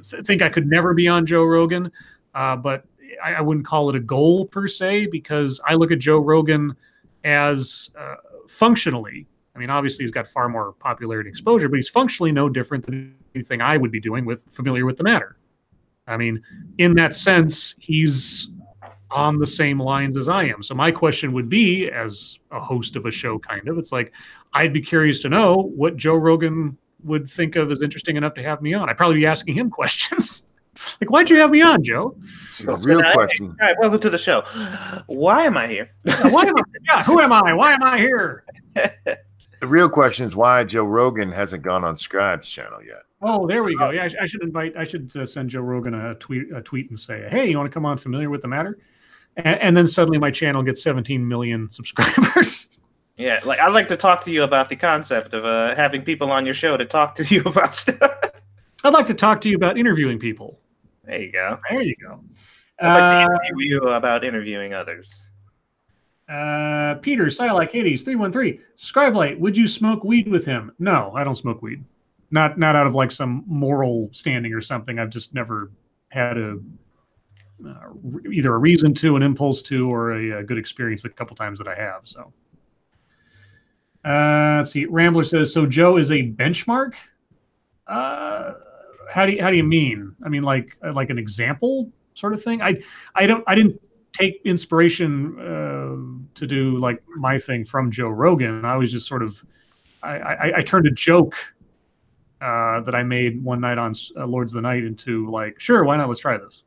think I could never be on Joe Rogan, but I wouldn't call it a goal per se, because I look at Joe Rogan as functionally, I mean, obviously he's got far more popularity and exposure, but he's functionally no different than anything I would be doing familiar with the matter. I mean, in that sense, he's on the same lines as I am. So my question would be, as a host of a show, it's like, I'd be curious to know what Joe Rogan would think of as interesting enough to have me on. I'd probably be asking him questions. Like, why'd you have me on, Joe? The real question. All right, welcome to the show. Why am I here? Who am I? Why am I here? The real question is why Joe Rogan hasn't gone on Scribe's channel yet. Oh, there we go. Yeah, I should send Joe Rogan a tweet and say, hey, you want to come on Familiar with the Matter? And then suddenly my channel gets 17 million subscribers. Yeah, like I'd like to talk to you about the concept of having people on your show to talk to you about stuff. I'd like to talk to you about interviewing people. There you go. There you go. I'd like to interview you about interviewing others. Peter, Silak Hades, 313. Scribe, would you smoke weed with him? No, I don't smoke weed. Not out of like some moral standing or something. I've just never had either a reason to, an impulse to, or a good experience the couple times that I have. So, let's see. Rambler says, so Joe is a benchmark. How do you mean? I mean, like an example sort of thing. I didn't take inspiration to do like my thing from Joe Rogan. I was just sort of I turned a joke that I made one night on Lords of the Night into like, sure, why not? Let's try this.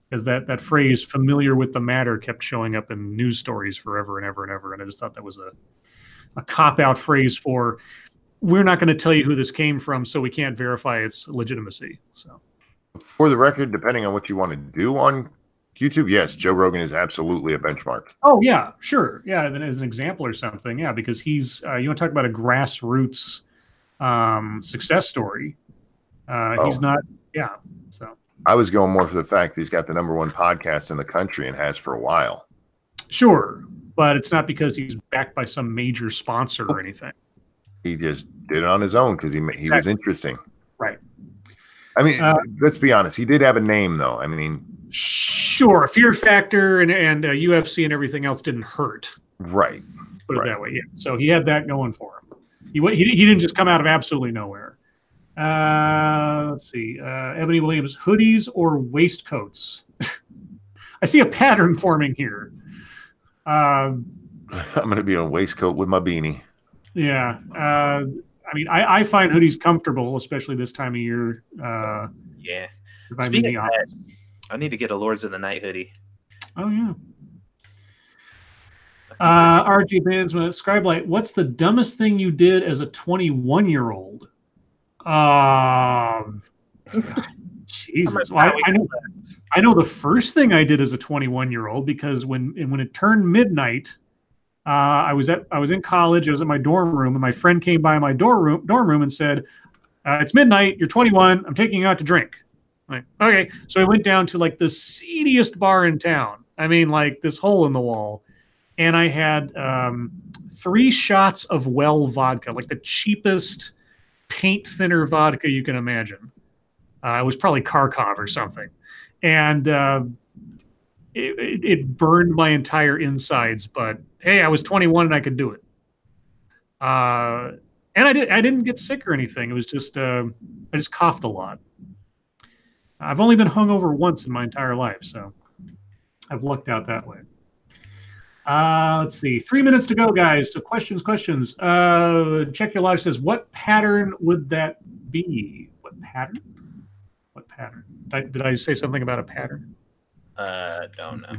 Because that phrase "familiar with the matter" kept showing up in news stories forever and ever and ever, and I just thought that was a cop-out phrase for we're not going to tell you who this came from, so we can't verify its legitimacy. So, for the record, depending on what you want to do on YouTube, yes, Joe Rogan is absolutely a benchmark. Oh yeah, sure, yeah. And as an example or something, yeah, because he's you want to talk about a grassroots success story. He's not, yeah. So I was going more for the fact that he's got the #1 podcast in the country and has for a while. Sure, but it's not because he's backed by some major sponsor or anything. He just did it on his own because he was interesting. Right. I mean, let's be honest. He did have a name, though. I mean, sure, Fear Factor and UFC and everything else didn't hurt. Right. Put it that way. Yeah. So he had that going for him. He didn't just come out of absolutely nowhere. Let's see. Ebony Williams, hoodies or waistcoats? I see a pattern forming here. I'm going to be on a waistcoat with my beanie. Yeah. I mean, I find hoodies comfortable, especially this time of year. Yeah. Speaking of that, I need to get a Lords of the Night hoodie. Oh, yeah. RG Bands with Scribe, what's the dumbest thing you did as a 21-year-old? Jesus. Well, I know the first thing I did as a 21-year-old because when it turned midnight, I was in college. I was in my dorm room, and my friend came by my dorm room and said, "It's midnight. You're 21. I'm taking you out to drink." I'm like, okay. So I went down to like the seediest bar in town. I mean, like this hole in the wall, and I had 3 shots of well vodka, like the cheapest paint thinner vodka you can imagine. It was probably Kharkov or something, and it burned my entire insides. But hey, I was 21 and I could do it. And I didn't get sick or anything. It was just I just coughed a lot. I've only been hungover once in my entire life, so I've lucked out that way. Let's see. 3 minutes to go, guys. So questions. Check Your Logic says, what pattern would that be? What pattern? Did I say something about a pattern? Don't know.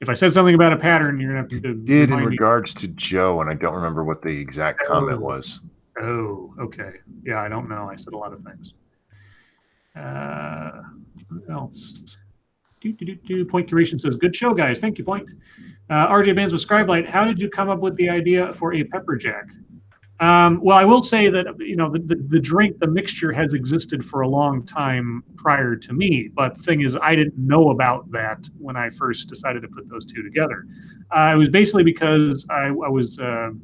If I said something about a pattern, you're going to have to did in regards to Joe, and I don't remember what the exact comment was. Oh, okay. Yeah, I don't know. I said a lot of things. What else? Point Curation says, good show, guys. Thank you, Point. RJ Bands with Scribe, how did you come up with the idea for a pepper jack? Well, I will say that the drink, the mixture has existed for a long time prior to me. But the thing is, I didn't know about that when I first decided to put those two together. It was basically because I was out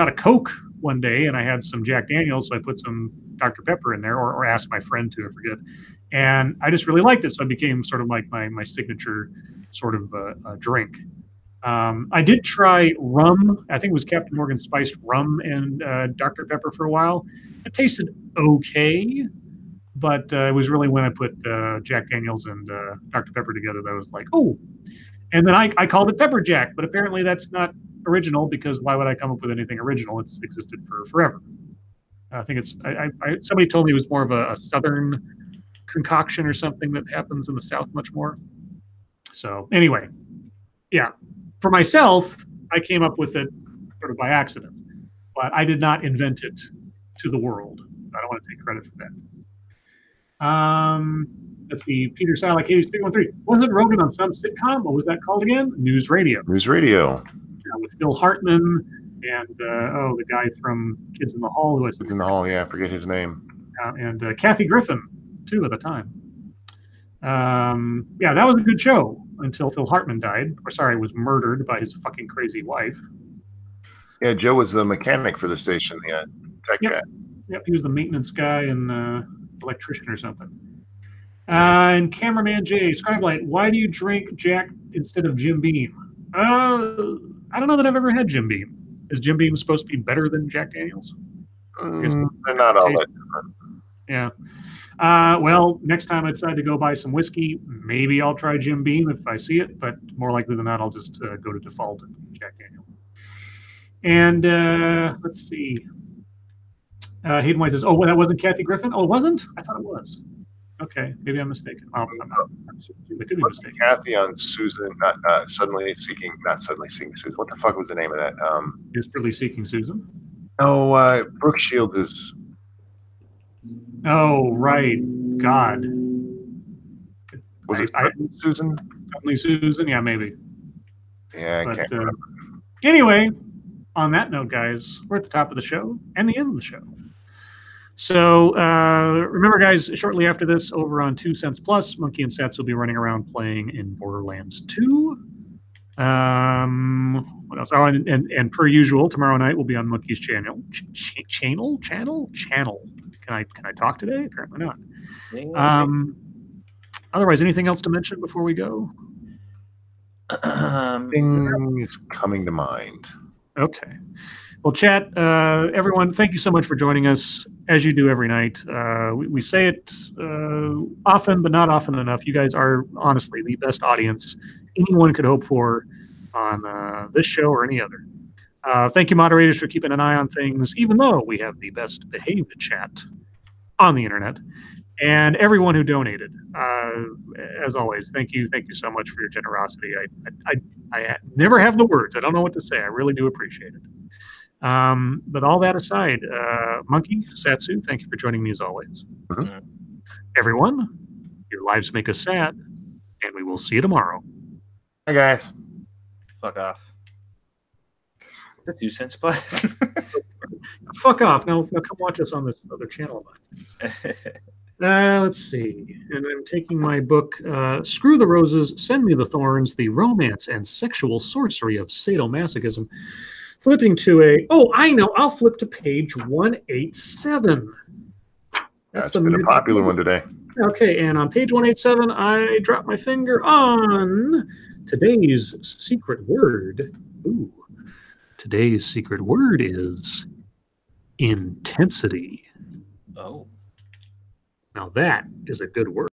of Coke one day and I had some Jack Daniels, so I put some Dr. Pepper in there, or asked my friend to, I forget. And I just really liked it, so it became sort of like my signature sort of drink. I did try rum. I think it was Captain Morgan spiced rum and Dr. Pepper for a while. It tasted okay, but it was really when I put Jack Daniels and Dr. Pepper together that I was like, oh. And then I called it Pepper Jack, but apparently that's not original, because why would I come up with anything original? It's existed for forever. I think it's somebody told me it was more of a southern concoction or something that happens in the South much more. So anyway, yeah. For myself, I came up with it sort of by accident, but I did not invent it to the world. I don't want to take credit for that. Let's see. Peter Silak, 313. Wasn't Rogan on some sitcom? What was that called again? News Radio. News Radio. With Phil Hartman and the guy from Kids in the Hall. Kids in the Hall, yeah, I forget his name. And Kathy Griffin, too, at the time. Yeah, that was a good show until Phil Hartman died. Or sorry, was murdered by his fucking crazy wife. Yeah, Joe was the mechanic for the station, the tech guy. Yep, he was the maintenance guy and electrician or something. And cameraman Jay, Scribe, why do you drink Jack instead of Jim Beam? I don't know that I've ever had Jim Beam. Is Jim Beam supposed to be better than Jack Daniels? They're not all that different. Yeah. Well, next time I decide to go buy some whiskey, maybe I'll try Jim Beam if I see it, but more likely than not, I'll just go to default and Jack Daniel. And let's see. Hayden White says, "Oh, that wasn't Kathy Griffin. Oh, it wasn't? I thought it was. Okay, maybe I'm mistaken. I could be mistaken. Kathy on Susan, not suddenly seeking Susan. What the fuck was the name of that? Desperately Seeking Susan. Oh, Brooke Shields is. Oh, right. God. Was it Susan? Suddenly Susan? Yeah, maybe. Yeah, I can't remember. Anyway, on that note, guys, we're at the top of the show and the end of the show. So remember, guys, shortly after this, over on 2 Cents Plus, Monkey and Satsu will be running around playing in Borderlands 2. What else? Oh, and per usual, tomorrow night we'll be on Monkey's channel. Channel? Can I talk today? Apparently not. Otherwise, anything else to mention before we go? Things coming to mind. Okay. Well, chat, everyone, thank you so much for joining us, as you do every night. We say it often, but not often enough. You guys are, honestly, the best audience anyone could hope for on this show or any other. Thank you, moderators, for keeping an eye on things, even though we have the best behaved chat on the internet. And everyone who donated, as always, thank you so much for your generosity. I never have the words. I don't know what to say. I really do appreciate it. But all that aside, Monkey, Satsu, thank you for joining me as always. Mm-hmm. Everyone, your lives make us sad, and we will see you tomorrow. Hey, guys. Fuck off. The 2 Cents Plus. Fuck off. Now come watch us on this other channel. Let's see. And I'm taking my book, Screw the Roses, Send Me the Thorns, The Romance and Sexual Sorcery of Sadomasochism. Flipping to I know, I'll flip to page 187. That's been a popular one today. Okay, and on page 187, I drop my finger on today's secret word. Ooh. Today's secret word is intensity. Oh. Now that is a good word.